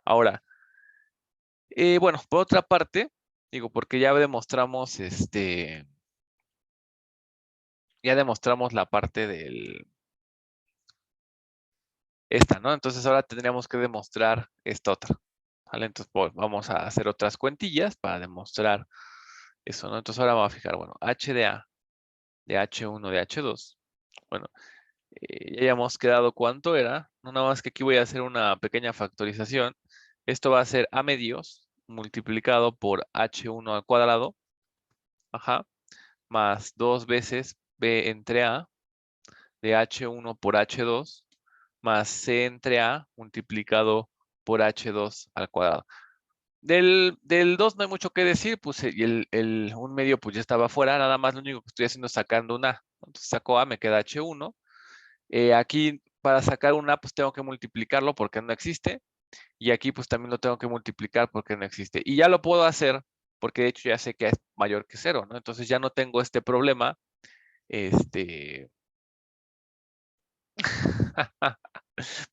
Ahora, bueno, por otra parte, digo, porque ya demostramos ya demostramos la parte esta, ¿no? Entonces ahora tendríamos que demostrar esta otra, ¿vale? Entonces pues, vamos a hacer otras cuentillas para demostrar eso, ¿no? Entonces ahora vamos a fijar, bueno, h de a, de h1, de h2, bueno, ya hemos quedado cuánto era, no nada más que aquí voy a hacer una pequeña factorización. Esto va a ser a medios multiplicado por h1 al cuadrado, ajá, más 2 veces b entre a de h1 por h2 más c entre a multiplicado por h2 al cuadrado. Del 2 no hay mucho que decir, pues y el 1/2 pues ya estaba fuera, nada más lo único que estoy haciendo es sacando un a. Entonces saco a, me queda h1. Aquí para sacar un a pues tengo que multiplicarlo porque no existe. Y aquí pues también lo tengo que multiplicar porque no existe. Y ya lo puedo hacer porque de hecho ya sé que es mayor que 0, ¿no? Entonces ya no tengo este problema.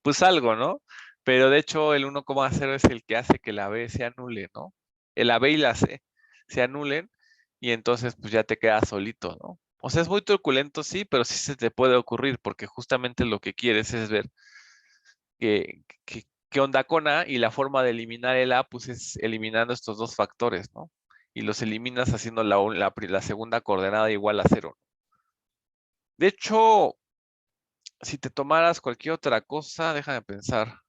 Pues algo, ¿no? Pero de hecho el 1,0 es el que hace que la B se anule, ¿no? La B y la C se anulen y entonces pues ya te quedas solito, ¿no? O sea, es muy truculento, sí, pero sí se te puede ocurrir, porque justamente lo que quieres es ver qué onda con A, y la forma de eliminar el A, pues es eliminando estos dos factores, ¿no? Y los eliminas haciendo la segunda coordenada igual a 0. De hecho, si te tomaras cualquier otra cosa, déjame pensar.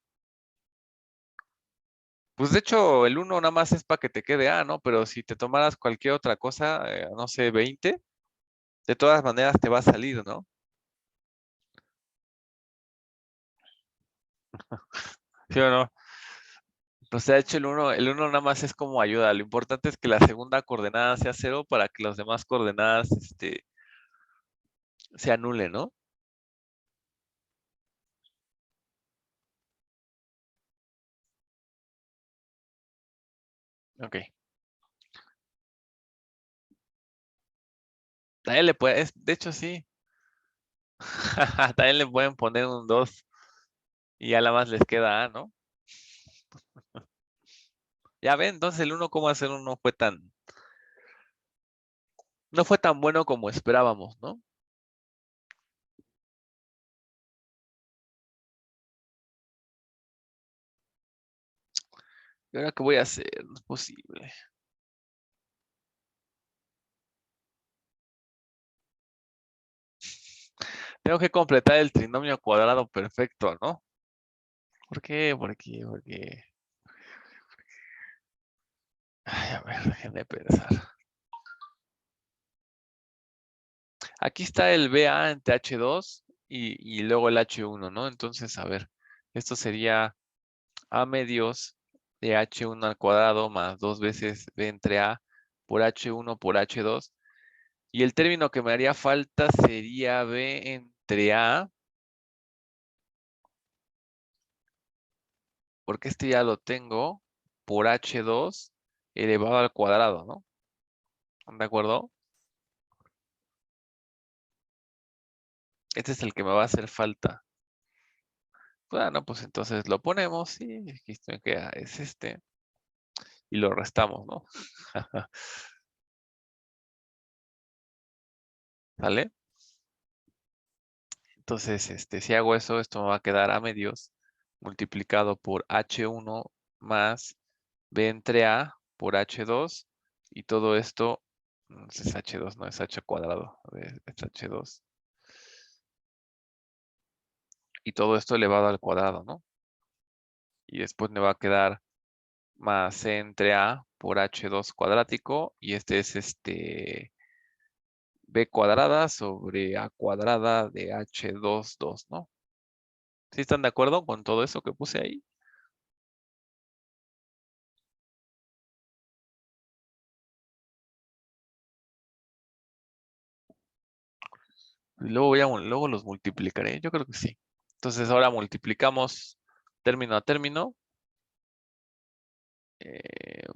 Pues de hecho, el 1 nada más es para que te quede A, ¿no? Pero si te tomaras cualquier otra cosa, no sé, 20, de todas maneras te va a salir, ¿no? ¿Sí o no? O sea, de hecho, el uno nada más es como ayuda. Lo importante es que la segunda coordenada sea 0 para que las demás coordenadas se anulen, ¿no? Ok. También le puedes, de hecho, sí. También le pueden poner un 2 y ya nada más les queda A, ¿no? Ya ven, entonces el 1,01 no fue tan bueno como esperábamos, ¿no? ¿Y ahora qué voy a hacer? No es posible. Tengo que completar el trinomio cuadrado perfecto, ¿no? ¿Por qué? ¿Por qué? ¿Por qué? Ay, a ver, déjenme pensar. Aquí está el BA entre H2 y luego el H1, ¿no? Entonces, a ver, esto sería A medios de H1 al cuadrado más 2 veces B entre A por H1 por H2. Y el término que me haría falta sería B entre A, porque este ya lo tengo, por H2 elevado al cuadrado, ¿no? ¿De acuerdo? Este es el que me va a hacer falta. Bueno, pues entonces lo ponemos y aquí me queda, es este, y lo restamos, ¿no? ¿Vale? Entonces, si hago eso, esto me va a quedar A medios multiplicado por H1 más B entre A por H2, y todo esto, es H2, no es H cuadrado, a ver, es H2. Y todo esto elevado al cuadrado, ¿no? Y después me va a quedar más C entre A por H2 cuadrático, y este es B cuadrada sobre A cuadrada de H2, ¿no? ¿Sí están de acuerdo con todo eso que puse ahí? Y luego los multiplicaré, yo creo que sí. Entonces ahora multiplicamos término a término. Eh,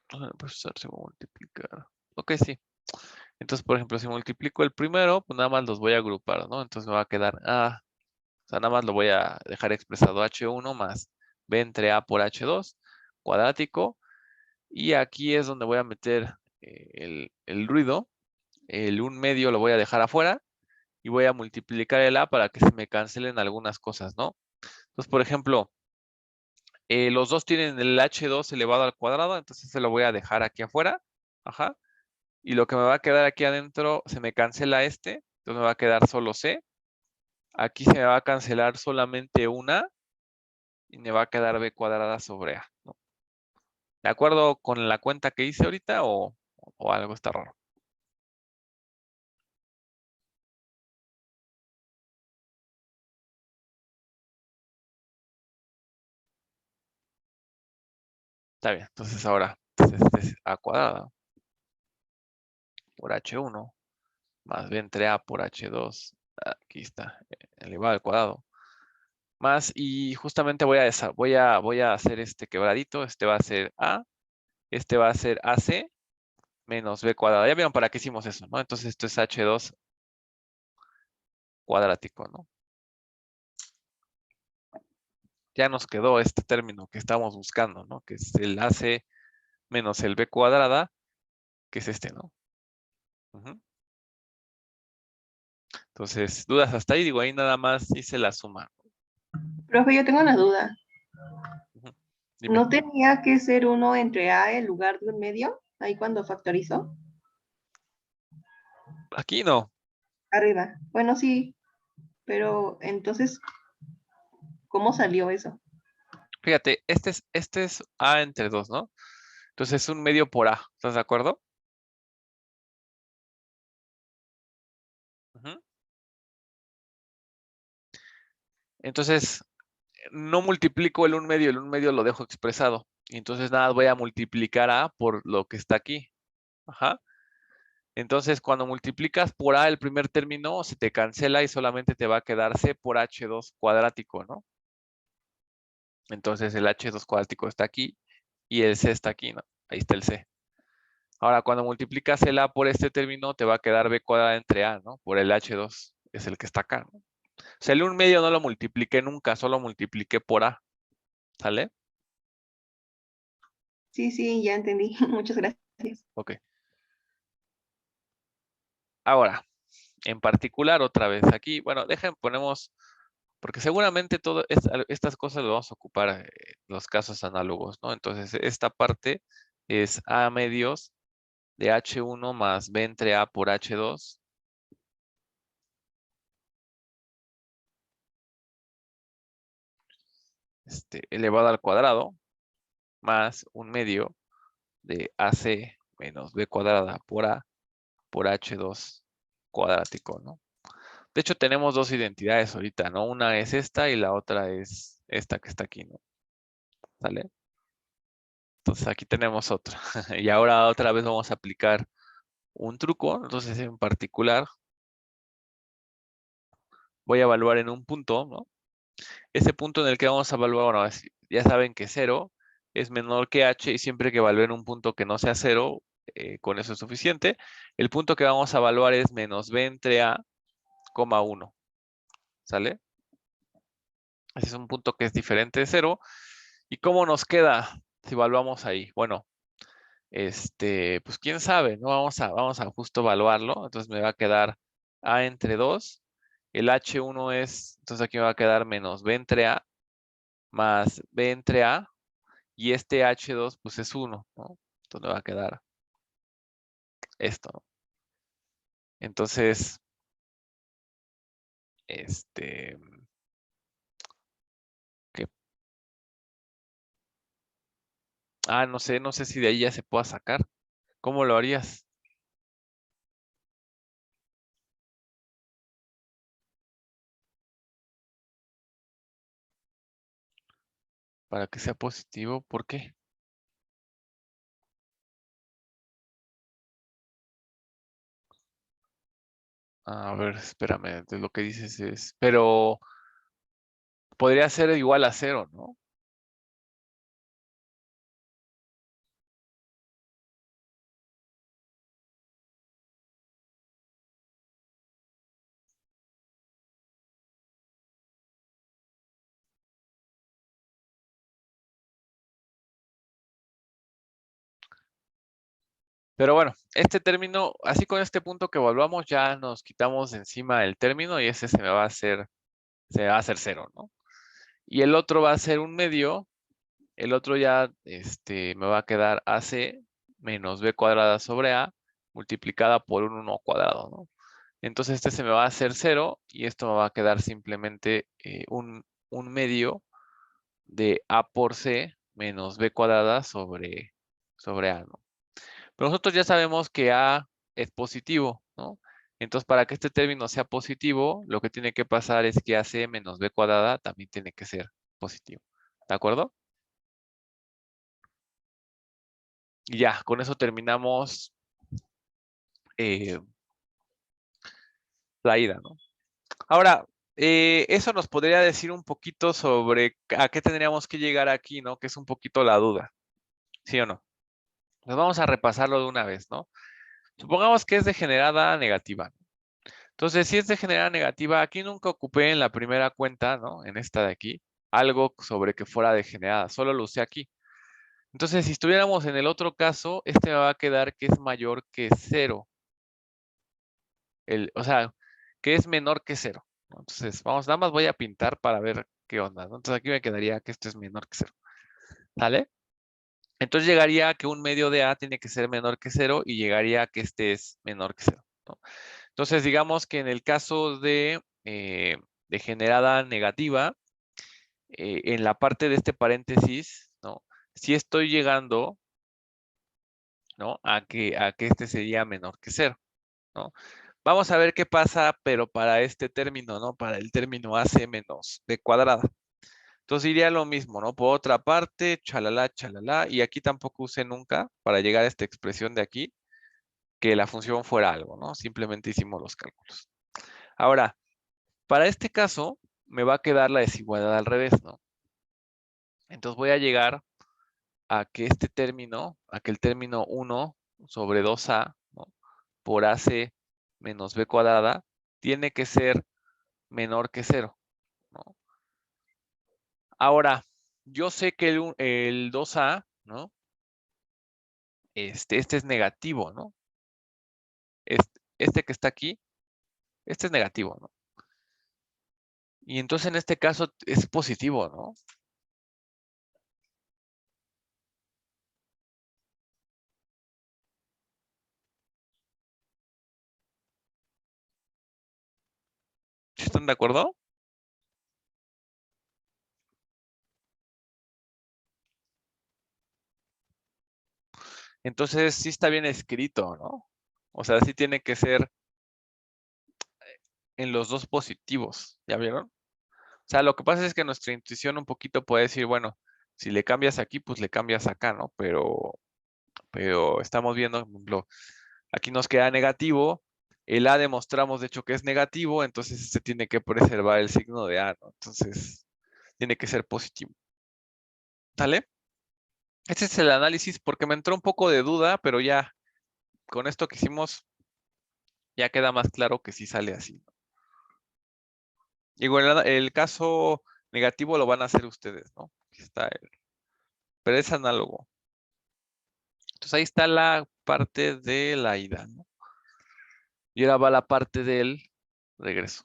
profesor, se va a multiplicar. Ok, sí. Entonces, por ejemplo, si multiplico el primero, pues nada más los voy a agrupar, ¿no? Entonces me va a quedar A, o sea, nada más lo voy a dejar expresado H1 más B entre A por H2 cuadrático. Y aquí es donde voy a meter el ruido. El 1/2 lo voy a dejar afuera y voy a multiplicar el A para que se me cancelen algunas cosas, ¿no? Entonces, por ejemplo, los dos tienen el H2 elevado al cuadrado, entonces se lo voy a dejar aquí afuera. Ajá. Y lo que me va a quedar aquí adentro, se me cancela entonces me va a quedar solo C. Aquí se me va a cancelar solamente una y me va a quedar B cuadrada sobre A, ¿no? ¿De acuerdo con la cuenta que hice ahorita o algo está raro? Está bien, entonces ahora, este es A cuadrada por H1 más B entre A por H2. Aquí está, elevado al cuadrado. Más, y justamente voy a hacer este quebradito. Este va a ser A, este va a ser AC menos B cuadrada. Ya vieron para qué hicimos eso, ¿no? Entonces esto es H2 cuadrático, ¿no? Ya nos quedó este término que estábamos buscando, ¿no? Que es el AC menos el B cuadrada, que es este, ¿no? Ujú. Entonces, dudas hasta ahí, digo, ahí nada más hice la suma. Profe, yo tengo una duda. Ujú. Dime. ¿No tenía que ser 1 entre A en lugar de un medio? Ahí cuando factorizó. Aquí no. Arriba. Bueno, sí, pero entonces, ¿cómo salió eso? Fíjate, este es A entre 2, ¿no? Entonces es un medio por A. ¿Estás de acuerdo? Ujú. Entonces, no multiplico el 1 medio lo dejo expresado. Y entonces nada, voy a multiplicar A por lo que está aquí. Ajá. Entonces, cuando multiplicas por A el primer término, se te cancela y solamente te va a quedar C por H2 cuadrático, ¿no? Entonces el H2 cuadrático está aquí y el C está aquí, ¿no? Ahí está el C. Ahora, cuando multiplicas el A por este término, te va a quedar B cuadrada entre A, ¿no? Por el H2, es el que está acá, ¿no? O sea, el 1 medio no lo multipliqué nunca, solo multipliqué por A, ¿sale? Sí, sí, ya entendí. Muchas gracias. Ok. Ahora, en particular, otra vez aquí, bueno, ponemos, porque seguramente todas estas cosas lo vamos a ocupar en los casos análogos, ¿no? Entonces, esta parte es A medios de H1 más B entre A por H2 elevado al cuadrado más 1 medio de AC menos B cuadrada por A por H2 cuadrático, ¿no? De hecho, tenemos dos identidades ahorita, ¿no? Una es esta y la otra es esta que está aquí, ¿no? ¿Sale? Entonces aquí tenemos otra. Y ahora otra vez vamos a aplicar un truco. Entonces, en particular, voy a evaluar en un punto, ¿no? Ese punto en el que vamos a evaluar, bueno, ya saben que 0 es menor que h y siempre que evalúen un punto que no sea 0, con eso es suficiente. El punto que vamos a evaluar es menos b entre a, 1. ¿Sale? Ese es un punto que es diferente de 0. ¿Y cómo nos queda si evaluamos ahí? Bueno, pues quién sabe, ¿no? Vamos a justo evaluarlo. Entonces me va a quedar a entre 2. El h1 es, entonces aquí me va a quedar menos b entre a más b entre a. Y este H2 pues es 1, ¿no? Entonces me va a quedar esto, ¿no? Entonces, este, ¿qué? No sé si de ahí ya se pueda sacar. ¿Cómo lo harías? Para que sea positivo, ¿por qué? A ver, espérame, de lo que dices es, pero podría ser igual a 0, ¿no? Pero bueno, este término, así con este punto que evaluamos, ya nos quitamos de encima el término y ese se va a hacer 0, ¿no? Y el otro va a ser un medio. El otro ya me va a quedar AC menos B cuadrada sobre A multiplicada por un 1 cuadrado, ¿no? Entonces este se me va a hacer 0 y esto me va a quedar simplemente un medio de A por C menos B cuadrada sobre A, ¿no? Pero nosotros ya sabemos que A es positivo, ¿no? Entonces para que este término sea positivo, lo que tiene que pasar es que AC menos B cuadrada también tiene que ser positivo. ¿De acuerdo? Y ya, con eso terminamos la ida, ¿no? Ahora, eso nos podría decir un poquito sobre a qué tendríamos que llegar aquí, ¿no? Que es un poquito la duda, ¿sí o no? Pues vamos a repasarlo de una vez, ¿no? Supongamos que es degenerada negativa. Entonces, si es degenerada negativa, aquí nunca ocupé en la primera cuenta, ¿no? En esta de aquí, algo sobre que fuera degenerada, solo lo usé aquí. Entonces, si estuviéramos en el otro caso, este me va a quedar que es mayor que 0. O sea, que es menor que 0. ¿no? Entonces, vamos, nada más voy a pintar para ver qué onda, ¿no? Entonces aquí me quedaría que esto es menor que 0. ¿Sale? Entonces llegaría a que un medio de A tiene que ser menor que 0 y llegaría a que este es menor que 0. ¿no? Entonces, digamos que en el caso de generada negativa, en la parte de este paréntesis, ¿no? Si estoy llegando, ¿no? A que este sería menor que 0, ¿no? Vamos a ver qué pasa, pero para este término, ¿no? Para el término AC menos B cuadrada. Entonces iría lo mismo, ¿no? Por otra parte, chalala, chalala, y aquí tampoco usé nunca, para llegar a esta expresión de aquí, que la función fuera algo, ¿no? Simplemente hicimos los cálculos. Ahora, para este caso, me va a quedar la desigualdad al revés, ¿no? Entonces voy a llegar a que este término, a que el término 1 sobre 2A, ¿no? Por AC menos B cuadrada, tiene que ser menor que 0, ¿no? Ahora, yo sé que el 2A, ¿no? Este es negativo, ¿no? Este que está aquí, este es negativo, ¿no? Y entonces en este caso es positivo, ¿no? ¿Sí están de acuerdo? Entonces sí está bien escrito, ¿no? O sea, sí tiene que ser en los dos positivos, ¿ya vieron? O sea, lo que pasa es que nuestra intuición un poquito puede decir, bueno, si le cambias aquí, pues le cambias acá, ¿no? Pero estamos viendo, por ejemplo, aquí nos queda negativo, el A demostramos de hecho que es negativo, entonces se tiene que preservar el signo de A, ¿no? Entonces, tiene que ser positivo. ¿Sale? Este es el análisis porque me entró un poco de duda, pero ya con esto que hicimos, ya queda más claro que sí sale así. Igual el caso negativo lo van a hacer ustedes, ¿no? Aquí está pero es análogo. Entonces ahí está la parte de la ida, ¿no? Y ahora va la parte del regreso.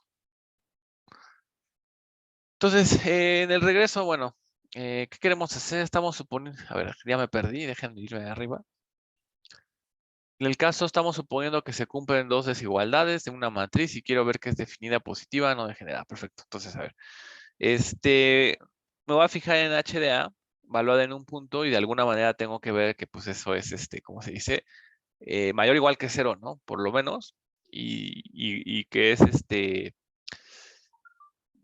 Entonces, en el regreso, bueno, ¿qué queremos hacer? Estamos suponiendo, a ver, ya me perdí, déjenme irme de arriba. En el caso, estamos suponiendo que se cumplen dos desigualdades de una matriz y quiero ver que es definida positiva, no degenerada. Perfecto. Entonces, a ver, me voy a fijar en H de A, valuada en un punto y de alguna manera tengo que ver que pues eso es, ¿cómo se dice? Mayor o igual que 0, ¿no? Por lo menos. Y que es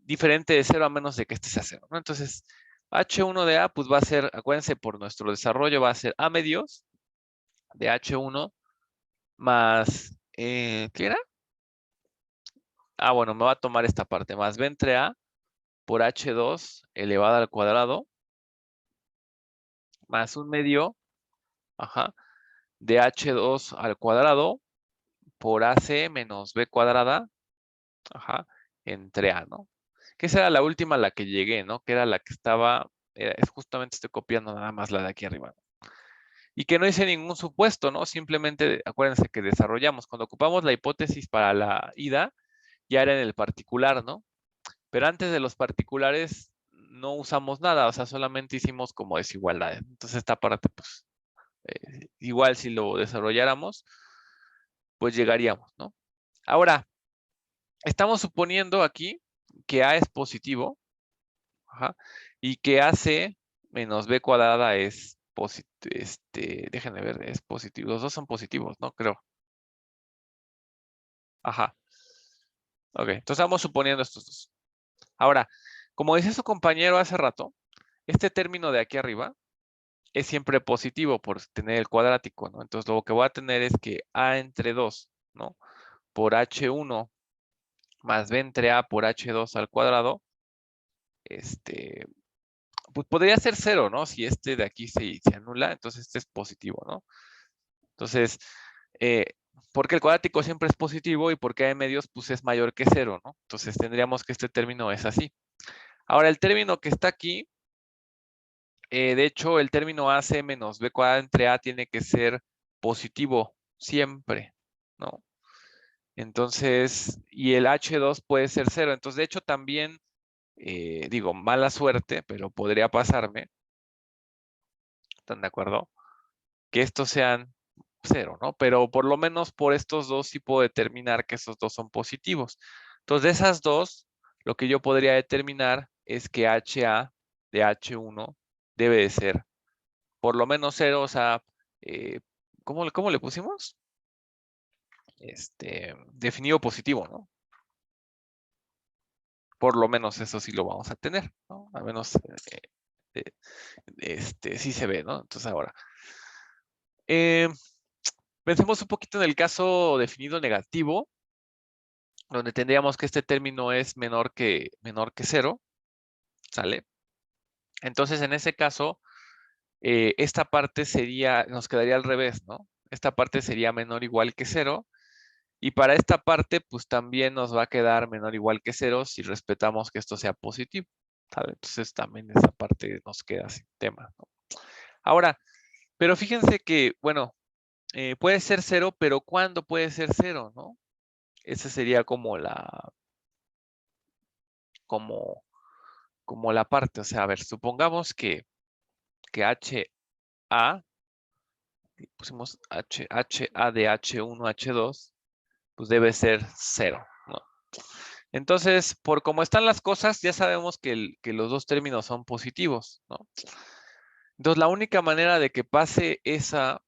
diferente de 0 a menos de que este sea 0, ¿no? Entonces, H1 de A, pues va a ser, acuérdense, por nuestro desarrollo va a ser A medios de H1 más, ¿qué era? Ah, bueno, me va a tomar esta parte, más B entre A por H2 elevado al cuadrado, más un medio, ajá, de H2 al cuadrado por AC menos B cuadrada, ajá, entre A, ¿no? Que esa era la última a la que llegué, ¿no? Que era la que estaba, es justamente estoy copiando nada más la de aquí arriba. Y que no hice ningún supuesto, ¿no? Simplemente acuérdense que desarrollamos, cuando ocupamos la hipótesis para la ida, ya era en el particular, ¿no? Pero antes de los particulares no usamos nada, o sea, solamente hicimos como desigualdades. Entonces esta parte, pues, igual si lo desarrolláramos, pues llegaríamos, ¿no? Ahora, estamos suponiendo aquí que A es positivo, ajá, y que AC menos B cuadrada es positivo, déjenme ver, es positivo. Los dos son positivos, ¿no? Creo. Ajá. Ok, entonces estamos suponiendo estos dos. Ahora, como decía su compañero hace rato, este término de aquí arriba es siempre positivo por tener el cuadrático, ¿no? Entonces lo que voy a tener es que A entre 2, ¿no? Por H1 más B entre A por H2 al cuadrado, pues podría ser 0, ¿no? Si este de aquí se anula, entonces este es positivo, ¿no? Entonces, eh, porque el cuadrático siempre es positivo y porque A de medios pues es mayor que 0, ¿no? Entonces tendríamos que este término es así. Ahora, el término que está aquí, de hecho, el término AC menos B cuadrada entre A tiene que ser positivo siempre, ¿no? Entonces, y el H2 puede ser 0. Entonces, de hecho, también, digo, mala suerte, pero podría pasarme. ¿Están de acuerdo? Que estos sean 0, ¿no? Pero por lo menos por estos dos sí puedo determinar que esos dos son positivos. Entonces, de esas dos, lo que yo podría determinar es que HA de H1 debe de ser por lo menos 0, o sea, ¿cómo le pusimos? Definido positivo, ¿no? Por lo menos eso sí lo vamos a tener, ¿no? Al menos sí se ve, ¿no? Entonces ahora, pensemos un poquito en el caso definido negativo, donde tendríamos que este término es menor que 0, ¿sale? Entonces, en ese caso, esta parte nos quedaría al revés, ¿no? Esta parte sería menor o igual que 0, y para esta parte, pues también nos va a quedar menor o igual que 0 si respetamos que esto sea positivo, ¿sale? Entonces, también esa parte nos queda sin tema, ¿no? Ahora, pero fíjense que, bueno, puede ser 0, pero ¿cuándo puede ser 0, no? Esa sería como la parte, o sea, a ver, supongamos que HA, pusimos HA de H1, H2, pues debe ser 0, ¿no? Entonces, por cómo están las cosas, ya sabemos que los dos términos son positivos, ¿no? Entonces, la única manera de que pase esa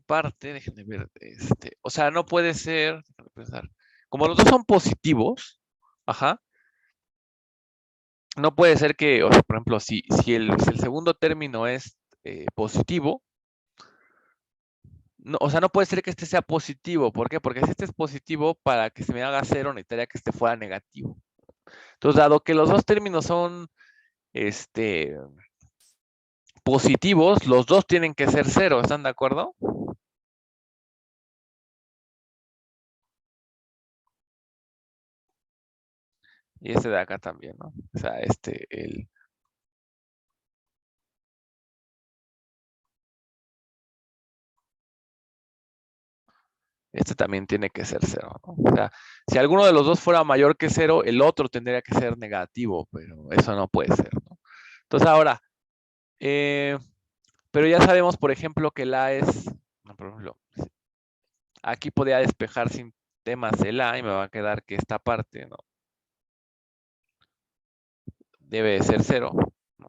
parte, déjenme ver, o sea, no puede ser, déjenme pensar, como los dos son positivos, ajá, no puede ser que, o sea, por ejemplo, si el segundo término es positivo, no, o sea, no puede ser que este sea positivo. ¿Por qué? Porque si este es positivo, para que se me haga 0, necesitaría que este fuera negativo. Entonces, dado que los dos términos son positivos, los dos tienen que ser 0, ¿están de acuerdo? Y este de acá también, ¿no? O sea, este también tiene que ser 0, ¿no? O sea, si alguno de los dos fuera mayor que 0, el otro tendría que ser negativo, pero eso no puede ser, ¿no? Entonces ahora, pero ya sabemos, por ejemplo, que la es, no, por ejemplo, aquí podría despejar sin temas el A y me va a quedar que esta parte, ¿no? Debe de ser 0, ¿no?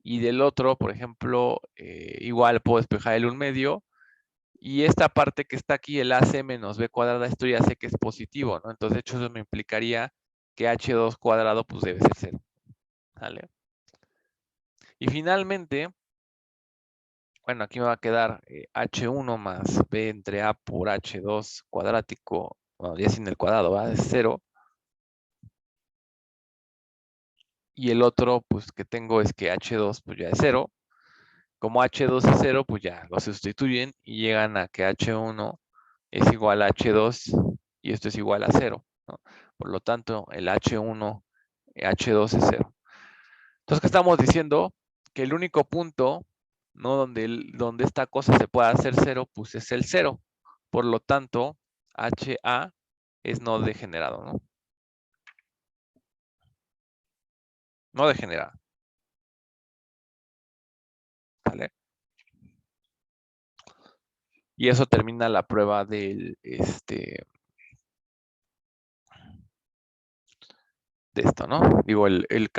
Y del otro, por ejemplo, igual puedo despejar el 1/2. Y esta parte que está aquí, el AC menos B cuadrada, esto ya sé que es positivo, ¿no? Entonces, de hecho, eso me implicaría que H2 cuadrado, pues debe ser 0. ¿Vale? Y finalmente, bueno, aquí me va a quedar H1 más B entre A por H2 cuadrático, bueno, ya sin el cuadrado, ¿va? Es 0. Y el otro, pues, que tengo es que H2, pues ya es 0. Como H2 es 0, pues ya lo sustituyen y llegan a que H1 es igual a H2 y esto es igual a 0, ¿no? Por lo tanto, el H1, H2 es 0. Entonces, ¿qué estamos diciendo? Que el único punto, ¿no? donde esta cosa se pueda hacer 0, pues es el 0. Por lo tanto, HA es no degenerado, ¿no? No degenerado. ¿Vale? Y eso termina la prueba del, de esto, ¿no? Digo, el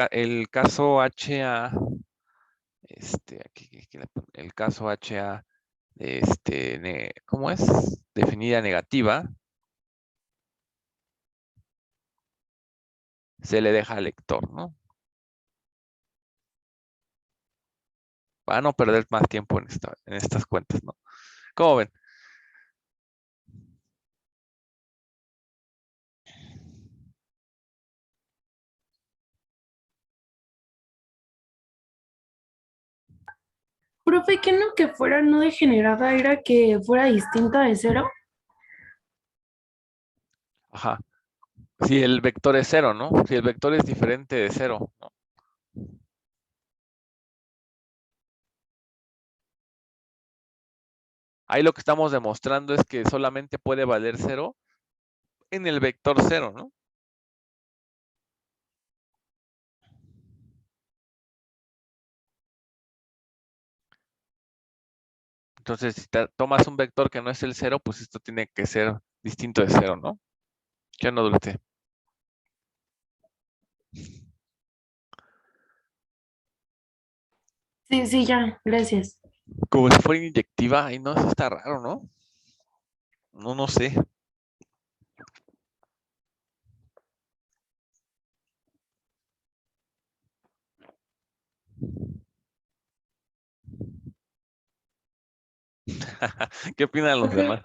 caso HA, el caso HA, ¿cómo es? Definida negativa, se le deja al lector, ¿no? Para no perder más tiempo en estas cuentas, ¿no? ¿Cómo ven? Profe, ¿qué no que fuera no degenerada era que fuera distinta de 0? Ajá. Si el vector es 0, ¿no? Si el vector es diferente de 0, ¿no? Ahí lo que estamos demostrando es que solamente puede valer 0 en el vector 0, ¿no? Entonces, si tomas un vector que no es el 0, pues esto tiene que ser distinto de 0, ¿no? ¿Qué no, Dulce? Sí, sí, ya, gracias. Como si fuera inyectiva, y no, eso está raro, ¿no? No, no sé. ¿Qué opinan los Profe, demás?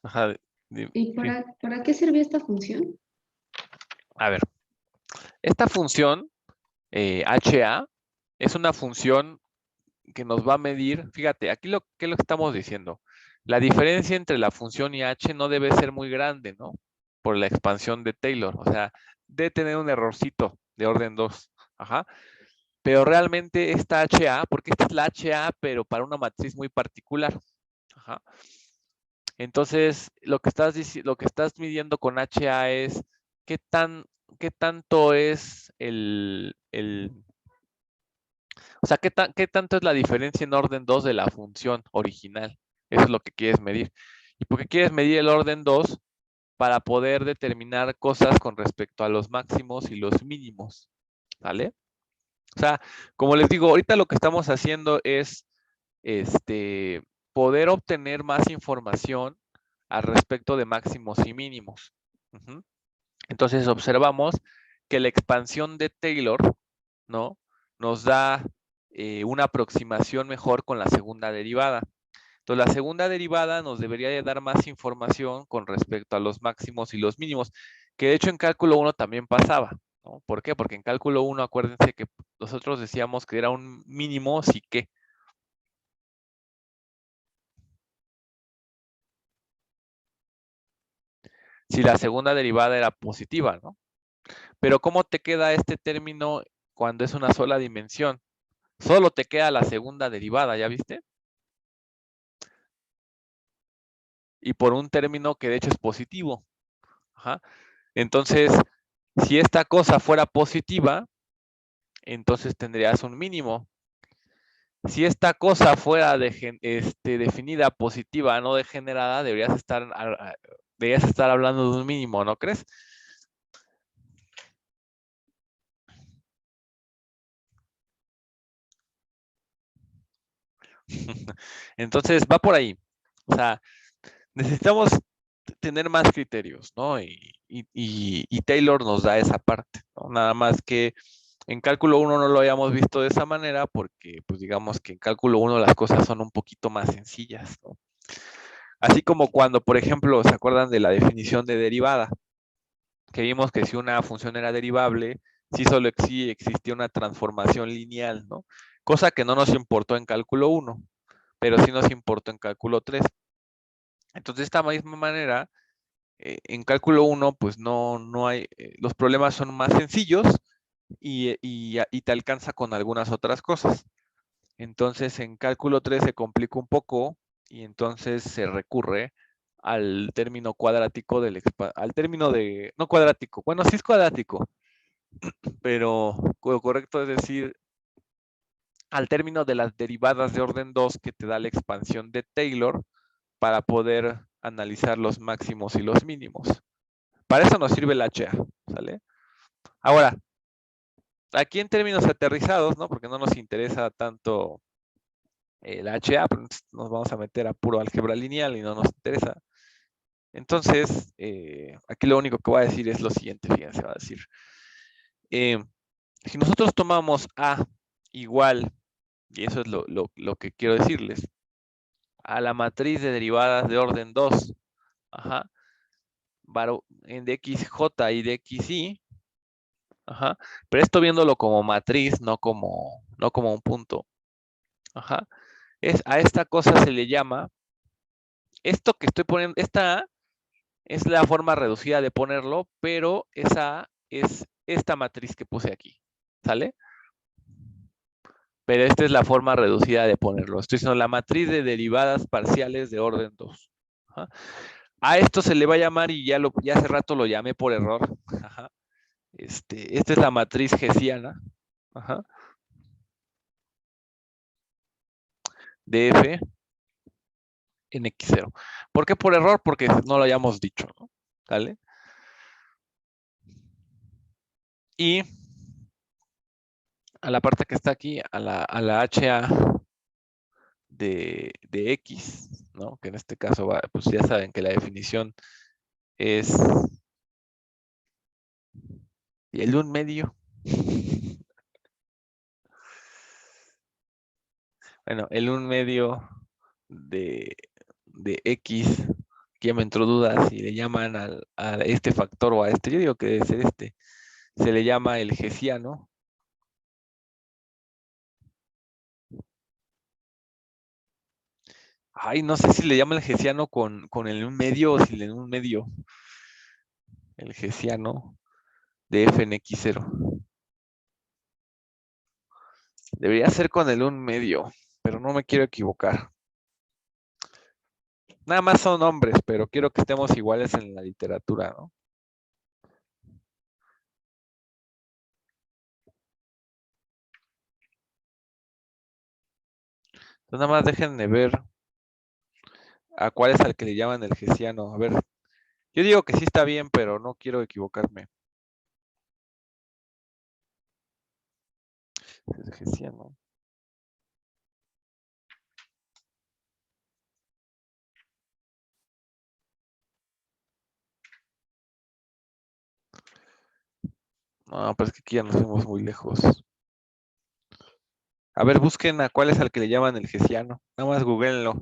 Ajá, ¿y sí. para qué servía esta función? A ver, esta función HA es una función que nos va a medir, fíjate, aquí ¿qué es lo que estamos diciendo? La diferencia entre la función y H no debe ser muy grande, ¿no? Por la expansión de Taylor, o sea, debe tener un errorcito de orden 2, ajá. Pero realmente esta HA, porque esta es la HA, pero para una matriz muy particular, ajá. Entonces, lo que estás midiendo con HA es qué tanto es o sea, qué tanto es la diferencia en orden 2 de la función original. Eso es lo que quieres medir. ¿Y por qué quieres medir el orden 2? Para poder determinar cosas con respecto a los máximos y los mínimos. ¿Vale? O sea, como les digo, ahorita lo que estamos haciendo es poder obtener más información al respecto de máximos y mínimos. Entonces observamos que la expansión de Taylor, ¿no? Nos da una aproximación mejor con la segunda derivada. Entonces la segunda derivada nos debería de dar más información con respecto a los máximos y los mínimos, que de hecho en cálculo 1 también pasaba, ¿no? ¿Por qué? Porque en cálculo 1 acuérdense que nosotros decíamos que era un mínimo si que. Si la segunda derivada era positiva, ¿no? Pero ¿cómo te queda este término cuando es una sola dimensión? Solo te queda la segunda derivada, ¿ya viste? Y por un término que de hecho es positivo. Ajá. Entonces, si esta cosa fuera positiva, entonces tendrías un mínimo. Si esta cosa fuera definida positiva, no degenerada, deberías estar hablando de un mínimo, ¿no crees? Entonces, va por ahí. O sea, necesitamos tener más criterios, ¿no? Y Taylor nos da esa parte, ¿no? Nada más que en cálculo 1 no lo habíamos visto de esa manera porque, pues digamos que en cálculo 1 las cosas son un poquito más sencillas, ¿no? Así como cuando, por ejemplo, ¿se acuerdan de la definición de derivada? Que vimos que si una función era derivable, sí existía una transformación lineal, ¿no? Cosa que no nos importó en cálculo 1, pero sí nos importó en cálculo 3. Entonces, de esta misma manera, en cálculo 1, pues no hay, los problemas son más sencillos y te alcanza con algunas otras cosas. Entonces, en cálculo 3 se complica un poco y entonces se recurre al término cuadrático al término de, no cuadrático, bueno, sí es cuadrático, pero lo correcto es decir, al término de las derivadas de orden 2 que te da la expansión de Taylor para poder analizar los máximos y los mínimos. Para eso nos sirve el HA, ¿sale? Ahora, aquí en términos aterrizados, ¿no? Porque no nos interesa tanto el HA, pero nos vamos a meter a puro álgebra lineal y no nos interesa. Entonces, aquí lo único que voy a decir es lo siguiente, fíjense, va a decir. Si nosotros tomamos A igual, y eso es lo que quiero decirles, a la matriz de derivadas de orden 2, ajá, de XJ y de XY, ajá, pero esto viéndolo como matriz, no como un punto, ajá, a esta cosa se le llama, esto que estoy poniendo, esta A es la forma reducida de ponerlo, pero esa A es esta matriz que puse aquí, ¿sale? Pero esta es la forma reducida de ponerlo. Estoy diciendo la matriz de derivadas parciales de orden 2. Ajá. A esto se le va a llamar, y ya hace rato lo llamé por error. Ajá. Esta es la matriz hessiana. Ajá. De F en X0. ¿Por qué por error? Porque no lo hayamos dicho, ¿no? ¿Vale? Y a la parte que está aquí, a la HA de X, ¿no? Que en este caso va, pues ya saben que la definición es y el 1/2. Bueno, el 1/2 de X, que ya me entró dudas, y le llaman a este factor o a este, yo digo que debe ser este, se le llama el hessiano. Ay, no sé si le llama el hessiano con el 1/2 o si el 1/2. El hessiano de F en X0. Debería ser con el 1/2, pero no me quiero equivocar. Nada más son nombres, pero quiero que estemos iguales en la literatura, ¿no? Entonces nada más déjenme ver a cuál es al que le llaman el hessiano. A ver, yo digo que sí está bien, pero no quiero equivocarme. El hessiano. No, pero es que aquí ya nos fuimos muy lejos. A ver, busquen a cuál es al que le llaman el hessiano. Nada más googleenlo.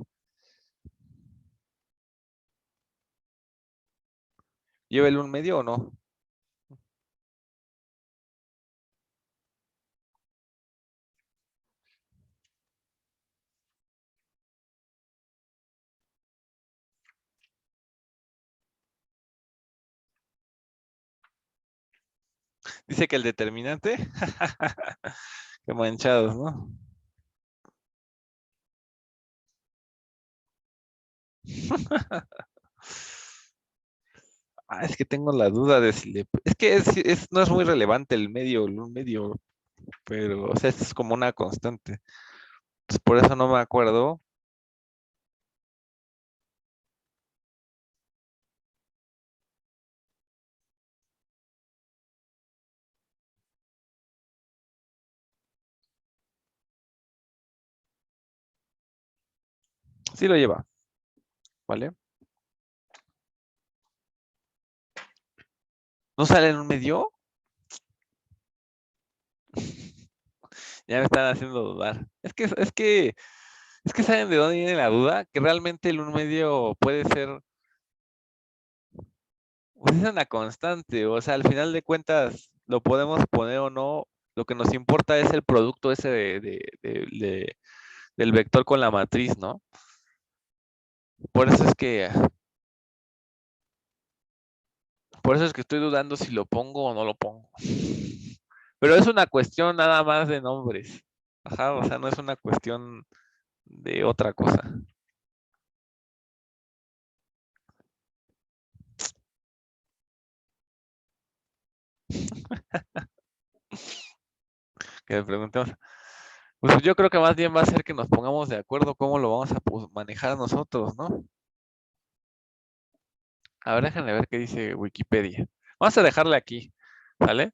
¿Lleva el 1/2 o no? Dice que el determinante. Qué manchados, ¿no? Es que tengo la duda de si le... Es que no es muy relevante el medio, el 1/2, pero, o sea, es como una constante. Entonces, por eso no me acuerdo. Sí lo lleva, ¿vale? ¿No sale en 1/2? Ya me están haciendo dudar. Es que ¿saben de dónde viene la duda? Que realmente el 1/2 puede ser, pues es una constante. O sea, al final de cuentas, lo podemos poner o no. Lo que nos importa es el producto ese del vector con la matriz, ¿no? Por eso es que, por eso es que estoy dudando si lo pongo o no lo pongo. Pero es una cuestión nada más de nombres. Ajá, o sea, no es una cuestión de otra cosa. Que me preguntemos. Pues yo creo que más bien va a ser que nos pongamos de acuerdo cómo lo vamos a manejar nosotros, ¿no? A ver, déjenme ver qué dice Wikipedia. Vamos a dejarle aquí, ¿vale?